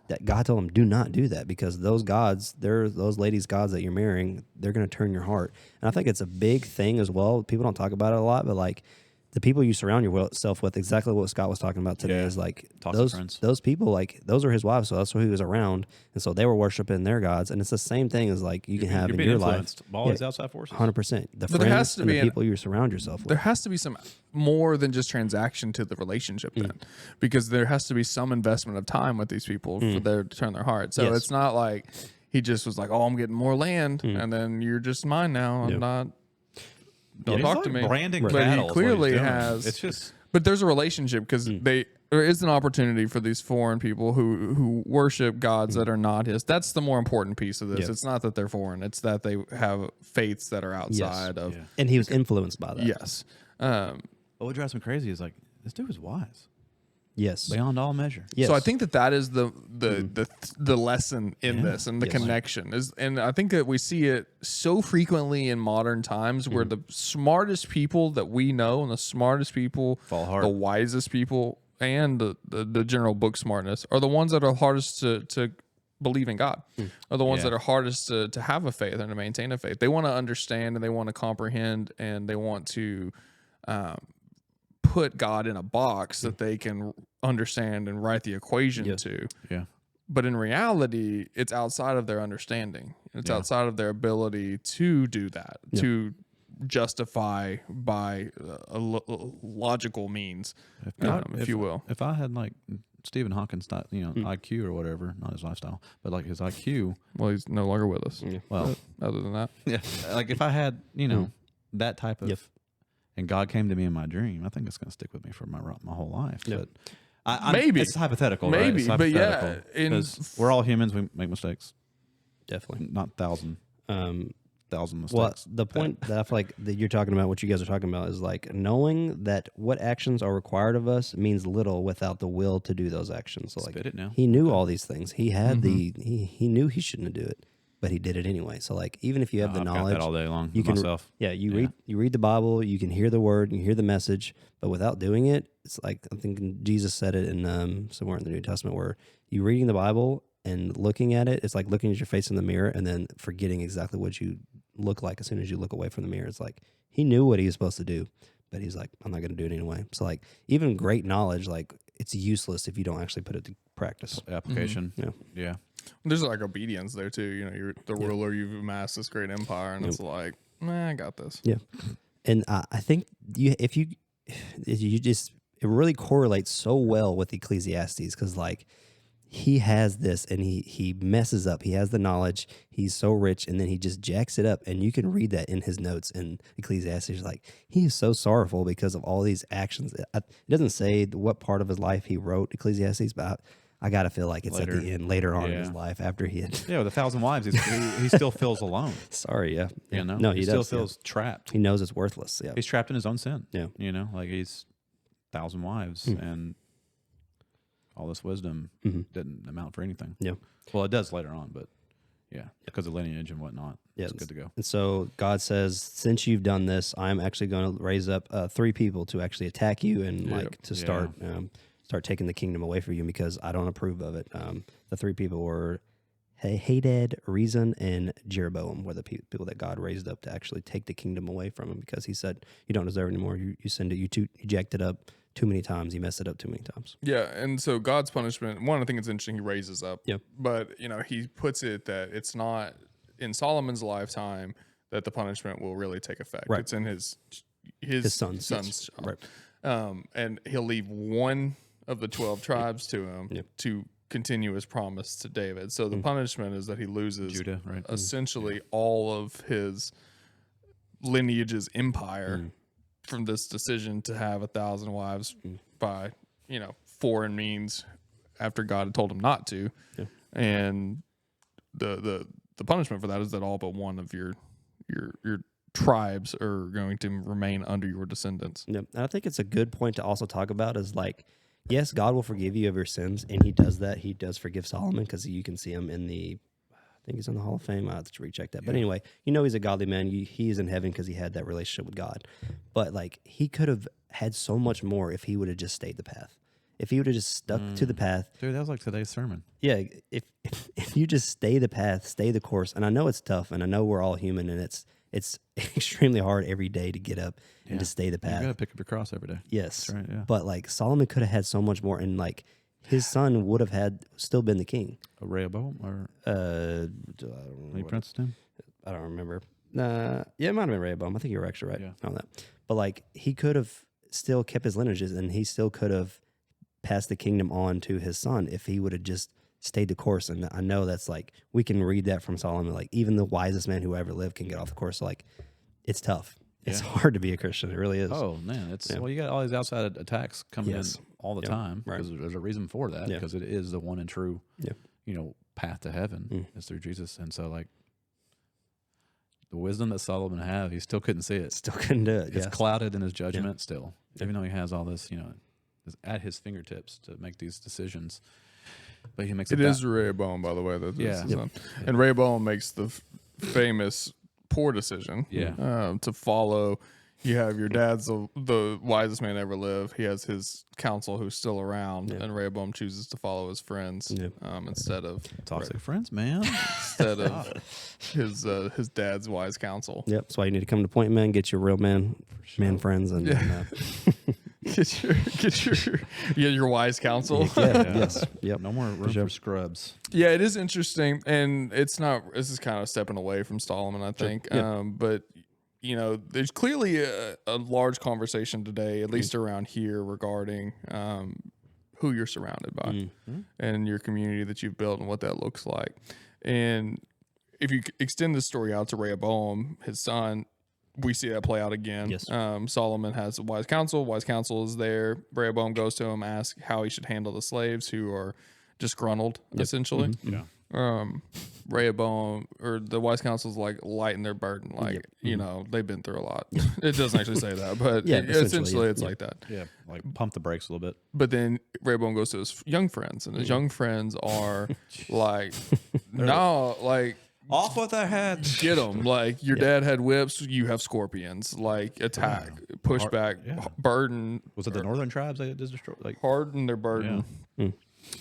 That God told him, do not do that because those gods, those ladies' gods that you're marrying, they're going to turn your heart. And I think it's a big thing as well. People don't talk about it a lot, but like the people you surround yourself with, exactly what Scott was talking about today, is like those people, like those are his wives, so that's who he was around, and so they were worshiping their gods. And it's the same thing as like you can have in your life. By all these outside forces. 100%. The But there has friends to and be the people you surround yourself with. There has to be some more than just transaction to the relationship then, because there has to be some investment of time with these people for them to turn their heart. So it's not like he just was like, oh, I'm getting more land and then you're just mine now. I'm not. Don't talk to me. Branding But cattle he is what clearly he's doing. has. It's just But there's a relationship because there is an opportunity for these foreign people who worship gods that are not his. That's the more important piece of this. Yeah. It's not that they're foreign. It's that they have faiths that are outside of. Yeah. And he was influenced by that. Yes. But what drives me crazy is like this dude was wise Yes. beyond all measure. Yes. So I think that is the lesson in this and the connection is, and I think that we see it so frequently in modern times where the smartest people that we know and the smartest people, Fall hard. the wisest people, and the general book smartness are the ones that are hardest to believe in God, are the ones that are hardest to have a faith and to maintain a faith. They want to understand and they want to comprehend and they want to put God in a box that they can understand and write the equation to. Yeah. But in reality, it's outside of their understanding. It's outside of their ability to do that, to justify by a logical means, if you will. If I had like Stephen Hawking's, IQ or whatever, not his lifestyle, but like his IQ. Well, he's no longer with us. Well, Other than that, yeah, like if I had, that type of, and God came to me in my dream, I think it's going to stick with me for my whole life. But maybe it's hypothetical, maybe, right? It's but hypothetical, because we're all humans. We make mistakes. Definitely. Not thousand mistakes. Well, the point that I feel like that you're talking about, what you guys are talking about, is like knowing that what actions are required of us means little without the will to do those actions. So like Spit it now. he knew all these things. He had he knew he shouldn't do it. but he did it anyway. So like, even if you have the I've knowledge, got that all day long you can, myself. you read the Bible, you can hear the word, you hear the message, but without doing it, it's like, I'm thinking Jesus said it in somewhere in the New Testament, where you reading the Bible and looking at it, it's like looking at your face in the mirror and then forgetting exactly what you look like as soon as you look away from the mirror. It's like, he knew what he was supposed to do, but he's like, I'm not going to do it anyway. So like, even great knowledge, like, it's useless if you don't actually put it to practice. Application. Yeah. There's like obedience there too. You know, you're the ruler, you've amassed this great empire, and it's like, I got this. Yeah. And I think if you just, it really correlates so well with Ecclesiastes, because like, he has this and he messes up. He has the knowledge. He's so rich, and then he just jacks it up. And you can read that in his notes in Ecclesiastes. Like, he is so sorrowful because of all these actions. It doesn't say what part of his life he wrote Ecclesiastes, but I got to feel like it's Later. at the end, later on in his life, after he had. Yeah, with 1,000 wives, he still feels alone. Sorry, yeah. You know? No, he still feels trapped. He knows it's worthless. Yeah. He's trapped in his own sin. Yeah. You know, like he's 1,000 wives and all this wisdom didn't amount for anything. Yeah. Well, it does later on, but because of lineage and whatnot, it's good to go. And so God says, since you've done this, I'm actually going to raise up 3 people to actually attack you and start taking the kingdom away from you, because I don't approve of it. The 3 people were Hadad, Rezon, and Jeroboam were the people that God raised up to actually take the kingdom away from him, because he said, you don't deserve it anymore. You send it, you jacked it up too many times. You messed it up too many times. Yeah, and so God's punishment, one, I think it's interesting, he raises up. Yep. But, you know, he puts it that it's not in Solomon's lifetime that the punishment will really take effect. Right. It's in his son's child. right. And he'll leave one of the 12 tribes to him to continue his promise to David. So the punishment is that he loses Judah, right? essentially all of his lineage's empire from this decision to have 1,000 wives by, foreign means after God had told him not to. Yeah. And the punishment for that is that all but one of your tribes are going to remain under your descendants. Yep. And I think it's a good point to also talk about is like, yes, God will forgive you of your sins, and he does that. He does forgive Solomon, because you can see him in I think he's in the Hall of Fame. I have to recheck that. But anyway, he's a godly man. He is in heaven because he had that relationship with God. But like, he could have had so much more if he would have just stayed the path. If he would have just stuck to the path. Dude, that was like today's sermon. Yeah. If you just stay the path, stay the course. And I know it's tough, and I know we're all human, and it's extremely hard every day to get up and to stay the path. You got to pick up your cross every day. Yes. That's right, yeah. But like, Solomon could have had so much more, and like, his son would have still been the king. A Rehoboam or I don't know. any prince's name? I don't remember. Yeah, it might have been Rehoboam. I think you were actually right on that. But like, he could have still kept his lineages, and he still could have passed the kingdom on to his son if he would have just stayed the course. And I know that's like, we can read that from Solomon. Like, even the wisest man who ever lived can get off the course. So like, it's tough. It's hard to be a Christian. It really is. Oh man, well, you got all these outside attacks coming in all the time. Right. Because there's a reason for that. Because it is the one and true, path to heaven is through Jesus. And so like, the wisdom that Solomon had, he still couldn't see it. Still couldn't do it. It's clouded in his judgment still, even though he has all this, is at his fingertips to make these decisions. But he makes it is Rehoboam, by the way. That this is on. Yeah. And Rehoboam makes the famous poor decision. To follow. You have your dad's the wisest man ever live. He has his counsel who's still around, and Rehoboam chooses to follow his friends instead of toxic friends, man. Instead of his dad's wise counsel. Yep. That's why you need to come to Pointman, get your real man friends, and get your wise counsel. Yes. Yep. No more room for scrubs. Yeah, it is interesting, and it's not. This is kind of stepping away from Solomon, I think. But there's clearly a large conversation today, at least around here, regarding who you're surrounded by and your community that you've built and what that looks like. And if you extend the story out to Rehoboam, his son, we see that play out again. Yes. Solomon has a wise counsel. Wise counsel is there. Rehoboam goes to him, asks how he should handle the slaves who are disgruntled, essentially. Yeah. Rehoboam or the wise counsel is like lighten their burden, like they've been through a lot. It doesn't actually say that, but essentially it's like that. Yeah, like pump the brakes a little bit. But then Rehoboam goes to his young friends, and his young friends are like, no, like Off with their heads. Get them. Like your dad had whips, you have scorpions. Like attack, push back, burden. Was it the northern tribes they just destroyed? Like Harden their burden. Yeah.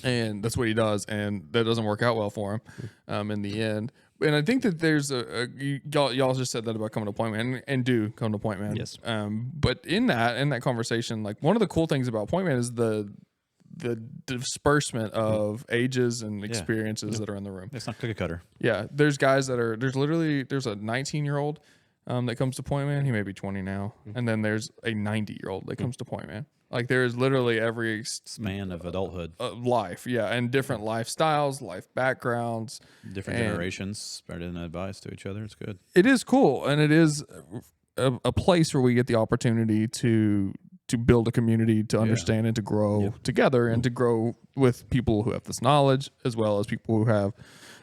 And that's what he does. And that doesn't work out well for him in the end. And I think that there's y'all just said that about coming to Pointman and do come to Pointman. Yes. But in that conversation, like one of the cool things about Pointman is the disbursement of ages and experiences that are in the room. It's not cookie cutter. Yeah. There's guys that are, there's a 19-year-old that comes to Pointman. He may be 20 now. And then there's a 90-year-old that comes to Pointman. Like there is literally every span of adulthood, life, and different lifestyles, life backgrounds, different generations spreading advice to each other. It's good. It is cool, and it is a place where we get the opportunity to build a community, to understand and to grow together, and to grow with people who have this knowledge as well as people who have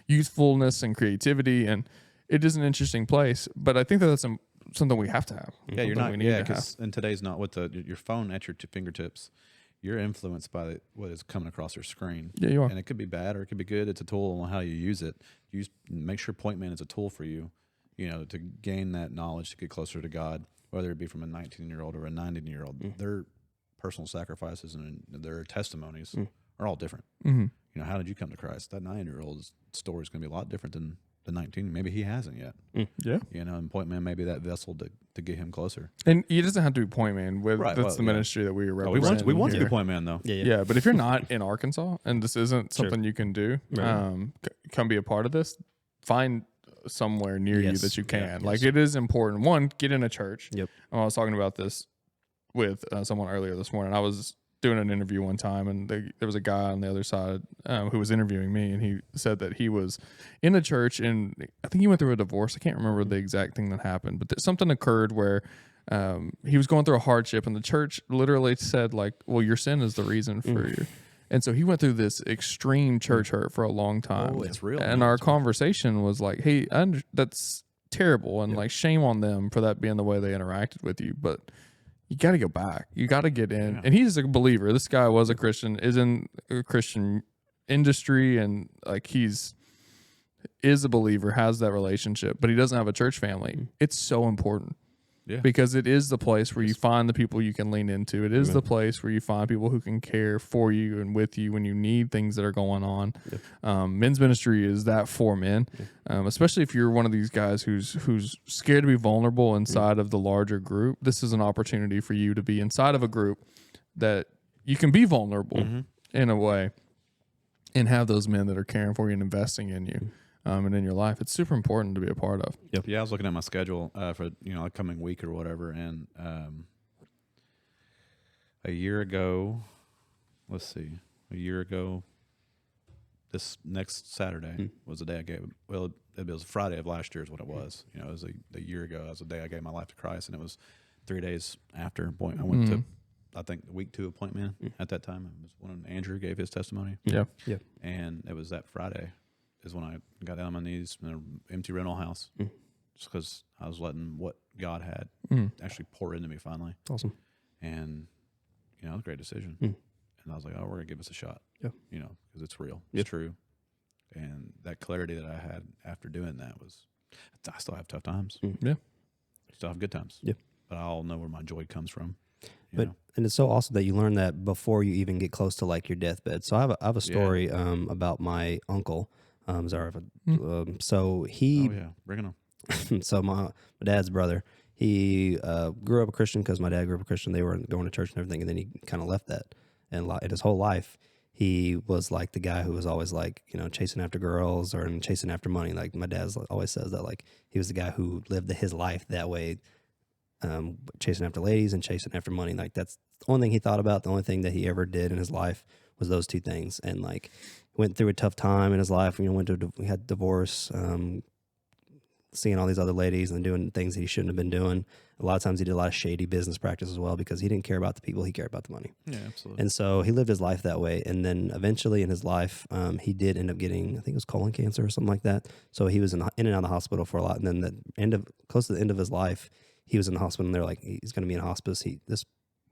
youthfulness and creativity. And it is an interesting place, but I think that that's something we have to have. Yeah, you're not. Yeah, because in today's not with your phone at your fingertips, you're influenced by what is coming across your screen. Yeah, you are, and it could be bad or it could be good. It's a tool on how you use it. Make sure Pointman is a tool for you, to gain that knowledge to get closer to God. Whether it be from a 19-year-old or a 90-year-old, their personal sacrifices and their testimonies are all different. How did you come to Christ? That 9-year-old's story is going to be a lot different than the 19. Maybe he hasn't yet. Yeah. And Pointman may be that vessel to get him closer. And he doesn't have to be Pointman. That's the ministry that we represent. We want to be Pointman, though. Yeah, but if you're not in Arkansas and this isn't something you can do, come be a part of this, find somewhere near you that you can. Like it is important. One, get in a church. Yep. I was talking about this with someone earlier this morning. I was doing an interview one time, and there was a guy on the other side who was interviewing me, and he said that he was in a church, and I think he went through a divorce. I can't remember the exact thing that happened, but something occurred where he was going through a hardship, and the church literally said, like, well, your sin is the reason for you. And so he went through this extreme church hurt for a long time. Oh, it's real. And our conversation was like, hey, that's terrible, and like shame on them for that being the way they interacted with you, but you got to go back. You got to get in. And he's a believer. This guy was a Christian, is in a Christian industry, and like is a believer, has that relationship, but he doesn't have a church family. It's so important. Yeah. Because it is the place where you find the people you can lean into. It is the place where you find people who can care for you and with you when you need things that are going on. Men's ministry is that for men, especially if you're one of these guys who's scared to be vulnerable inside of the larger group. This is an opportunity for you to be inside of a group that you can be vulnerable in a way and have those men that are caring for you and investing in you. And in your life, it's super important to be a part of. Yep. Yeah, I was looking at my schedule for a coming week or whatever, and a year ago, this next Saturday was the day I gave. Well, it was Friday of last year is what it was. It was a year ago. It was the day I gave my life to Christ, and it was 3 days after. I went to, I think, week 2 of Pointman at that time. It was when Andrew gave his testimony. Yeah. And it was that Friday is when I got down on my knees in an empty rental house, just because I was letting what God had actually pour into me finally. Awesome. And, it was a great decision. And I was like, oh, we're going to give this a shot. Yeah. Because it's real. It's true. And that clarity that I had after doing that was, I still have tough times. Yeah. Still have good times. Yeah. But I'll know where my joy comes from. And it's so awesome that you learn that before you even get close to like your deathbed. So I have a story about my uncle. So he, bring it on. So my dad's brother, he grew up a Christian because my dad grew up a Christian. They were going to church and everything, and then he kind of left that. And in his whole life, he was like the guy who was always like, chasing after girls or chasing after money. Like my dad always says that, like he was the guy who lived his life that way, chasing after ladies and chasing after money. Like that's the only thing he thought about. The only thing that he ever did in his life was those two things. And like went through a tough time in his life. We had divorce, seeing all these other ladies and doing things that he shouldn't have been doing. A lot of times he did a lot of shady business practice as well because he didn't care about the people. He cared about the money. Yeah, absolutely. And so he lived his life that way. And then eventually in his life, he did end up getting, I think it was colon cancer or something like that. So he was in and out of the hospital for a lot. And then close to the end of his life, he was in the hospital and they're like, he's going to be in hospice. This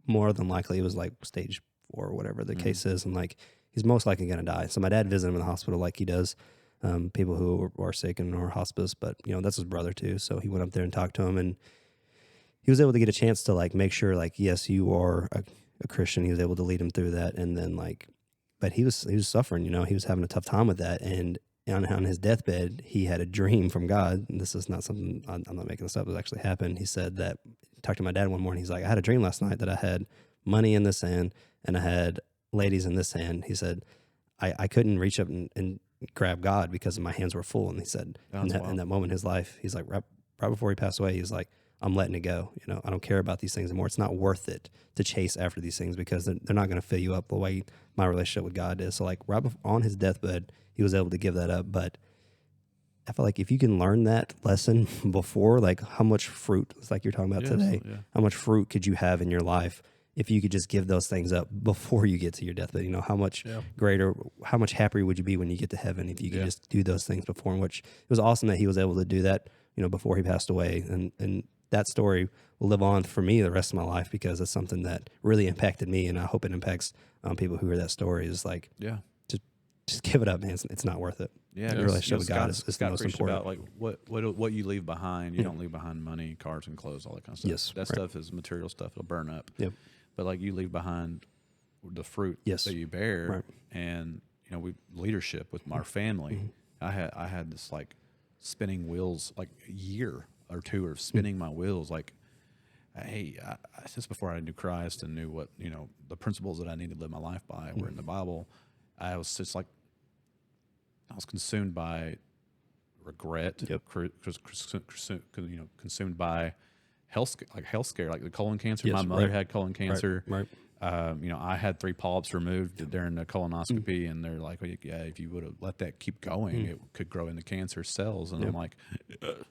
more than likely, it was like stage 4 or whatever the case is. And like, he's most likely going to die. So my dad visited him in the hospital like he does people who are sick and are hospice. But that's his brother too. So he went up there and talked to him, and he was able to get a chance to like make sure like, yes, you are a Christian. He was able to lead him through that, and then like, but he was suffering. He was having a tough time with that, and on his deathbed, he had a dream from God. And this is not something I'm not making this up. It actually happened. He said that, talked to my dad one morning. He's like, I had a dream last night that I had money in this hand and I had ladies in this hand. He said, I couldn't reach up and grab God because my hands were full. And he said, in that moment in his life, he's like, right before he passed away, he's like, I'm letting it go. I don't care about these things anymore. It's not worth it to chase after these things because they're not going to fill you up the way my relationship with God is. So like on his deathbed, he was able to give that up. But I feel like if you can learn that lesson before, like how much fruit, it's like you're talking about today, how much fruit could you have in your life if you could just give those things up before you get to your deathbed? How much greater, how much happier would you be when you get to heaven if you could just do those things before? And which it was awesome that he was able to do that, before he passed away. And that story will live on for me the rest of my life because it's something that really impacted me. And I hope it impacts people who hear that story is like, just give it up, man. It's not worth it. Yeah, the relationship with God is the most important. About like what you leave behind. You don't leave behind money, cars, and clothes, all that kind of stuff. Yes, that stuff is material stuff. It'll burn up. Yep. But like you leave behind the fruit that you bear, and leadership with our family. I had this like spinning wheels, like a year or two of spinning my wheels, like. Hey, just before I knew Christ and knew what the principles that I needed to live my life by were in the Bible, I was just like. I was consumed by regret, consumed by health scare, like the colon cancer. Yes, My mother had colon cancer. Right. I had 3 polyps removed during the colonoscopy, and they're like, well, yeah, if you would have let that keep going, it could grow into cancer cells. And I'm like,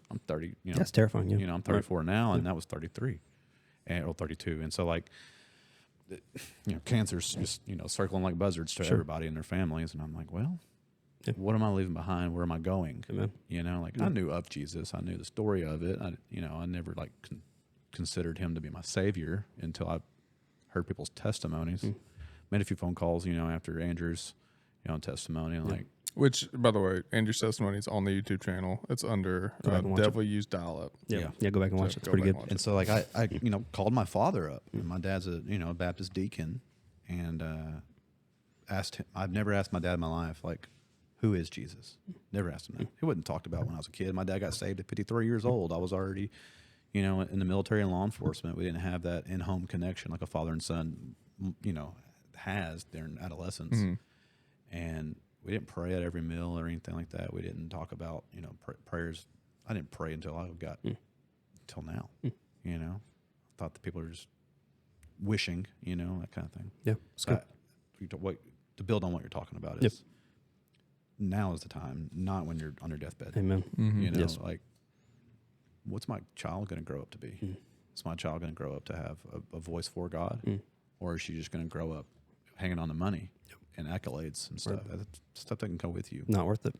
I'm 30. That's terrifying. Yeah. I'm 34 now, and that was 33, or 32, and so like. Cancer's just circling like buzzards to everybody and their families, and I'm like, well. What am I leaving behind? Where am I going? Amen. I knew of Jesus. I knew the story of it. I never like considered him to be my savior until I heard people's testimonies. Made a few phone calls, after Andrew's, testimony, and like. Which, by the way, Andrew's testimony is on the YouTube channel. It's under Devil Used Dial-Up. Yeah, go back and watch it. It's pretty good. And so, like, I called my father up. And my dad's a Baptist deacon, and asked him. I've never asked my dad in my life, like. Who is Jesus? Never asked him that. He wasn't talked about when I was a kid. My dad got saved at 53 years old. I was already, in the military and law enforcement. We didn't have that in-home connection like a father and son, has during adolescence. And we didn't pray at every meal or anything like that. We didn't talk about, prayers. I didn't pray until I got, until now. I thought that people are just wishing, that kind of thing. Yeah, it's good. To build on what you're talking about is. Now is the time, not when you're on your deathbed. Amen. Like, what's my child going to grow up to be? Is my child going to grow up to have a voice for God? Or is she just going to grow up hanging on to money and accolades and stuff? That's stuff that can go with you. Not worth it.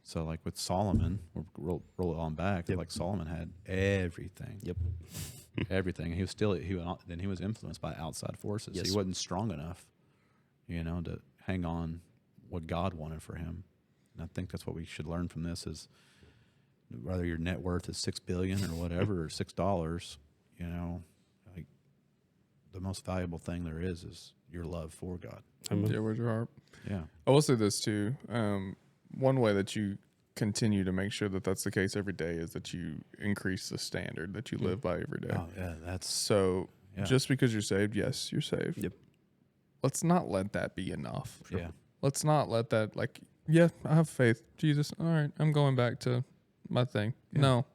So, like with Solomon, we'll roll it on back. Like Solomon had everything. Everything. He was influenced by outside forces. He wasn't strong enough, to hang on what God wanted for him. And I think that's what we should learn from this is whether your net worth is $6 billion or whatever, or $6, like the most valuable thing there is your love for God. Yeah, where's your heart? Yeah. I will say this too. One way that you continue to make sure that that's the case every day is that you increase the standard that you live by every day. Oh, yeah, that's so. Yeah. Just because you're saved, yes, you're saved. Yep. Let's not let that be enough. Yeah. Let's not let that I have faith. Jesus, all right, I'm going back to my thing. Yeah. No,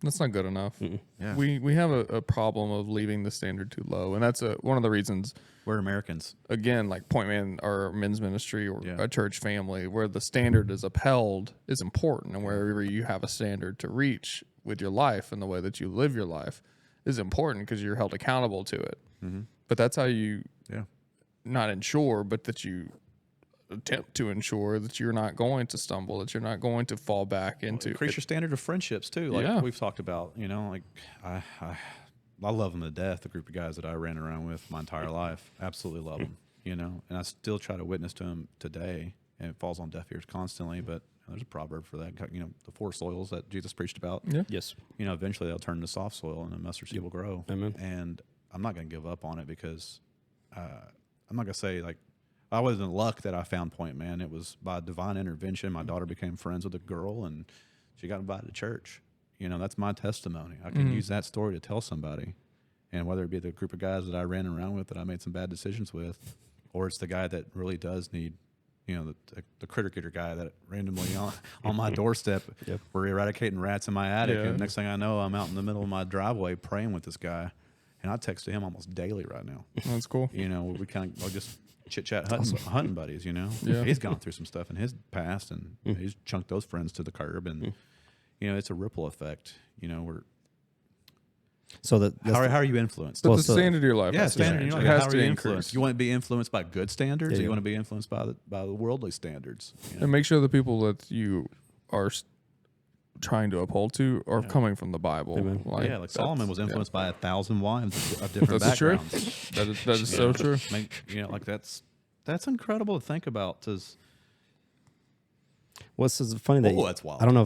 that's not good enough. Yeah. We have a problem of leaving the standard too low, and that's one of the reasons we're Americans. Again, like Pointman or men's ministry or a church family, where the standard is upheld is important, and wherever you have a standard to reach with your life and the way that you live your life is important because you're held accountable to it. But that's how you not ensure, but that you attempt to ensure that you're not going to stumble, that you're not going to fall back into. Increase your standard of friendships too, like we've talked about. Like I love them to death. The group of guys that I ran around with my entire life, absolutely love them. And I still try to witness to them today, and it falls on deaf ears constantly. But There's a proverb for that. The 4 soils that Jesus preached about. Yeah. Yes. Eventually they'll turn to soft soil, and the mustard seed will grow. Amen. And I'm not going to give up on it because I'm not going to say like I wasn't in luck that I found Pointman. It was by divine intervention. My daughter became friends with a girl, and she got invited to church. That's my testimony. I can use that story to tell somebody. And whether it be the group of guys that I ran around with that I made some bad decisions with, or it's the guy that really does need, the critter getter guy that randomly on my doorstep, we're eradicating rats in my attic. And next thing I know, I'm out in the middle of my driveway praying with this guy. And I text to him almost daily right now. That's cool. We kind of just chit-chat hunting buddies, Yeah. He's gone through some stuff in his past, and he's chunked those friends to the curb. And, it's a ripple effect. So how are you influenced? But the standard of your life. Yeah, standard. It has to be influenced. increased. You want to be influenced by good standards, or you want to be influenced by the worldly standards? And make sure the people that you are trying to uphold to are coming from the Bible. Amen. Like Solomon was influenced by 1,000 wives of different backgrounds. True. That is so true. That's incredible to think about. What's funny that that's wild. I don't know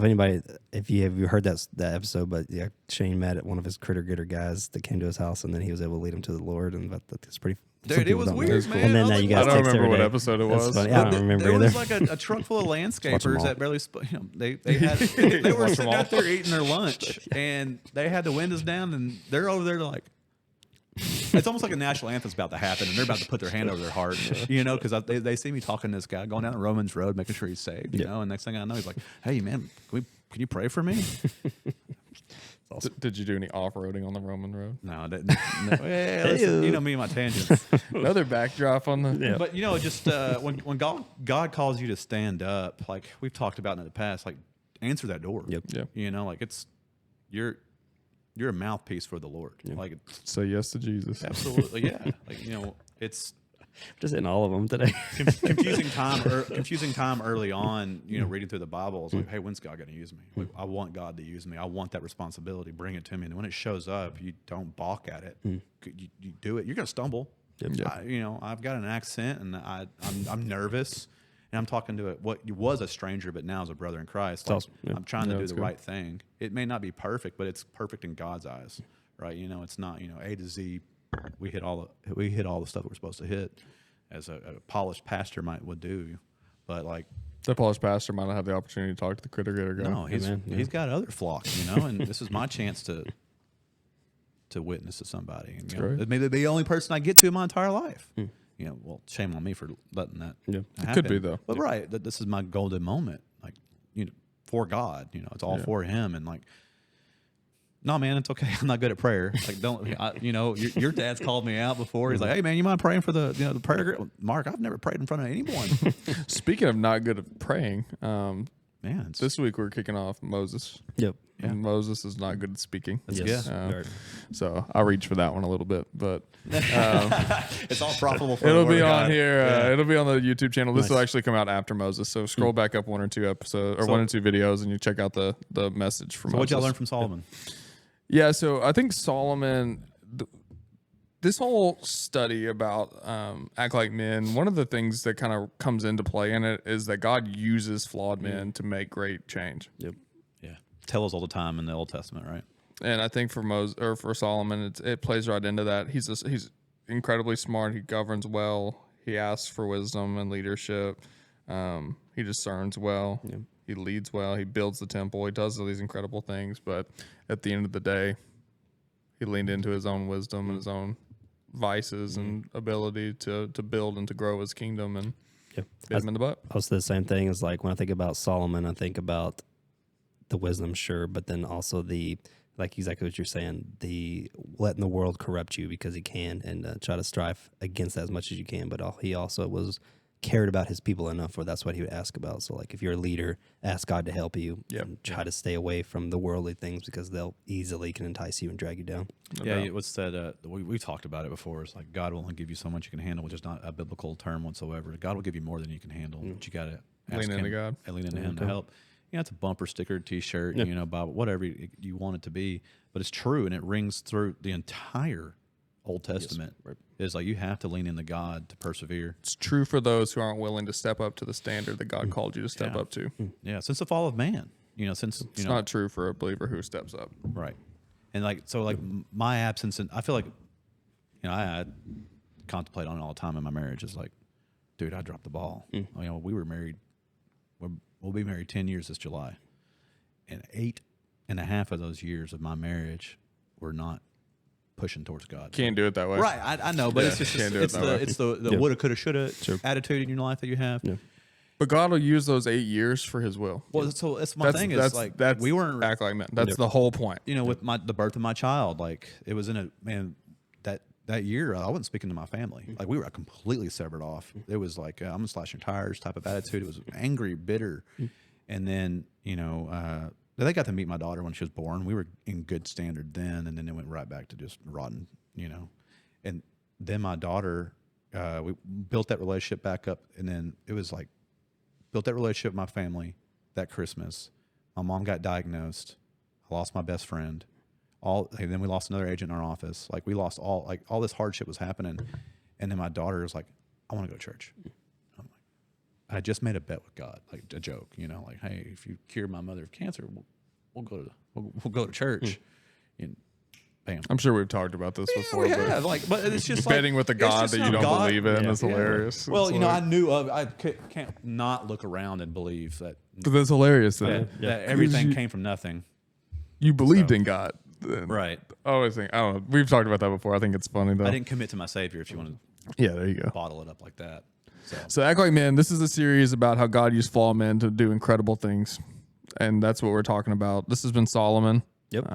if you heard that episode, but Shane met one of his critter getter guys that came to his house, and then he was able to lead him to the Lord, and that's pretty. Dude, it was weird, man. And then now you guys I don't text remember every what day. episode it That's was. funny. I don't remember There either. was like a truck full of landscapers that barely. They were sitting out there eating their lunch, and they had the windows down, and they're over there like. It's almost like a national anthem's about to happen, and they're about to put their hand over their heart, because they see me talking to this guy going down the Romans Road, making sure he's saved, and next thing I know, he's like, "Hey, man, can you pray for me?" Awesome. Did you do any off-roading on the Roman Road? No, I didn't. Hey, listen, me and my tangents. Another backdrop on the. But just when God calls you to stand up, like we've talked about in the past, like answer that door. Yep. It's you're a mouthpiece for the Lord. Like say yes to Jesus. Absolutely, yeah. It's just in all of them today. confusing time early on. Reading through the Bible, it's like, hey, when's God going to use me? Like, I want God to use me. I want that responsibility. Bring it to me. And when it shows up, you don't balk at it. You do it. You're going to stumble. I've got an accent, and I'm nervous. And I'm talking to what was a stranger, but now is a brother in Christ. Like, awesome. I'm trying to do the right thing. It may not be perfect, but it's perfect in God's eyes, right? It's not A to Z. We hit all the stuff that we're supposed to hit, as a polished pastor would do. But like the polished pastor might not have the opportunity to talk to the critter getter guy. No, he's got other flocks, and this is my chance to witness to somebody. And, it may be the only person I get to in my entire life. Shame on me for letting that happen. It could be, though. But right, this is my golden moment, like, for God. It's all for Him, and like, no, man, it's okay. I'm not good at prayer. Like, your dad's called me out before. He's like, hey, man, you mind praying for the prayer group? Mark, I've never prayed in front of anyone. Speaking of not good at praying, man, this week we're kicking off Moses. Yep. Yeah. Moses is not good at speaking. Yes. So I'll reach for that one a little bit, but it's all profitable for it'll be on here. It'll be on the YouTube channel. This will actually come out after Moses. So scroll back up 1 or 2 episodes or 1 or 2 videos, and you check out the message from Moses. What y'all learn from Solomon? Yeah, so I think Solomon, this whole study about act like men, one of the things that kind of comes into play in it is that God uses flawed men to make great change. Yep. Yeah. Tell us all the time in the Old Testament, right? And I think for Solomon, it plays right into that. He's incredibly smart. He governs well. He asks for wisdom and leadership. He discerns well. Yep. He leads well. He builds the temple. He does all these incredible things. But at the end of the day, he leaned into his own wisdom and his own vices and ability to build and to grow his kingdom, and bit him in the butt. Also, the same thing is like when I think about Solomon, I think about the wisdom, sure, but then also like exactly what you're saying, the letting the world corrupt you because he can, and try to strive against that as much as you can. But he also cared about his people enough where that's what he would ask about. So like if you're a leader, ask God to help you and try to stay away from the worldly things because they'll easily can entice you and drag you down. It was said, we talked about it before. It's like God will only give you so much you can handle, which is not a biblical term whatsoever. God will give you more than you can handle, but you got to lean into God. Lean into Him to help. It's a bumper sticker, T-shirt, Bible, whatever you want it to be. But it's true, and it rings through the entire Old Testament is like you have to lean into God to persevere. It's true for those who aren't willing to step up to the standard that God called you to step up to. Yeah, since the fall of man, since it's not true for a believer who steps up. Right. And like my absence, and I feel like, I contemplate on it all the time in my marriage. Is like, dude, I dropped the ball. We were married. We'll be married 10 years this July, and 8.5 of those years of my marriage were not pushing towards God. Can't do it that way. Right. I know, but it's just it's the woulda, coulda, shoulda attitude in your life that you have. Yeah. But God will use those 8 years for His will. Well, so that's my thing. Is like we weren't act like men. That's the whole point. With the birth of my child, like it was in that year I wasn't speaking to my family. Like we were completely severed off. It was like I'm slashing tires type of attitude. It was angry, bitter, and then they got to meet my daughter when she was born. We were in good standard then, and then it went right back to just rotten. And then my daughter, we built that relationship back up, and then it was like built that relationship with my family that Christmas. My mom got diagnosed. I lost my best friend. And then we lost another agent in our office. Like we lost all this hardship was happening. And then my daughter was like, I want to go to church. I'm like, I just made a bet with God, like a joke, like, hey, if you cure my mother of cancer, we'll go to church. And bam. I'm sure we've talked about this before. Yeah, but it's just betting with a God that you don't believe in is hilarious. Well, I knew I can't not look around and believe that. But that's hilarious. That everything came from nothing. You believed in God. Right. I always think, I don't know. We've talked about that before. I think it's funny though. I didn't commit to my Savior, if you want to. Yeah, there you go. Bottle it up like that. So Act Like Men, this is a series about how God used flawed men to do incredible things. And that's what we're talking about. This has been Solomon. Yep.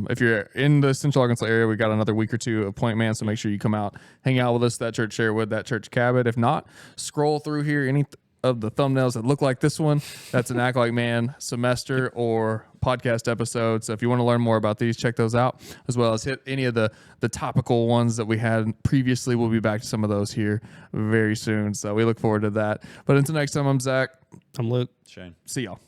If you're in the Central Arkansas area, we got another week or two of Pointman, so make sure you come out, hang out with us, That Church Sherwood, That Church Cabot. If not, scroll through here, any of the thumbnails that look like this one, that's an Act Like Man semester or podcast episode. So if you want to learn more about these, check those out, as well as hit any of the topical ones that we had previously. We'll be back to some of those here very soon. So we look forward to that. But until next time, I'm Zach. I'm Luke. Shane. See y'all.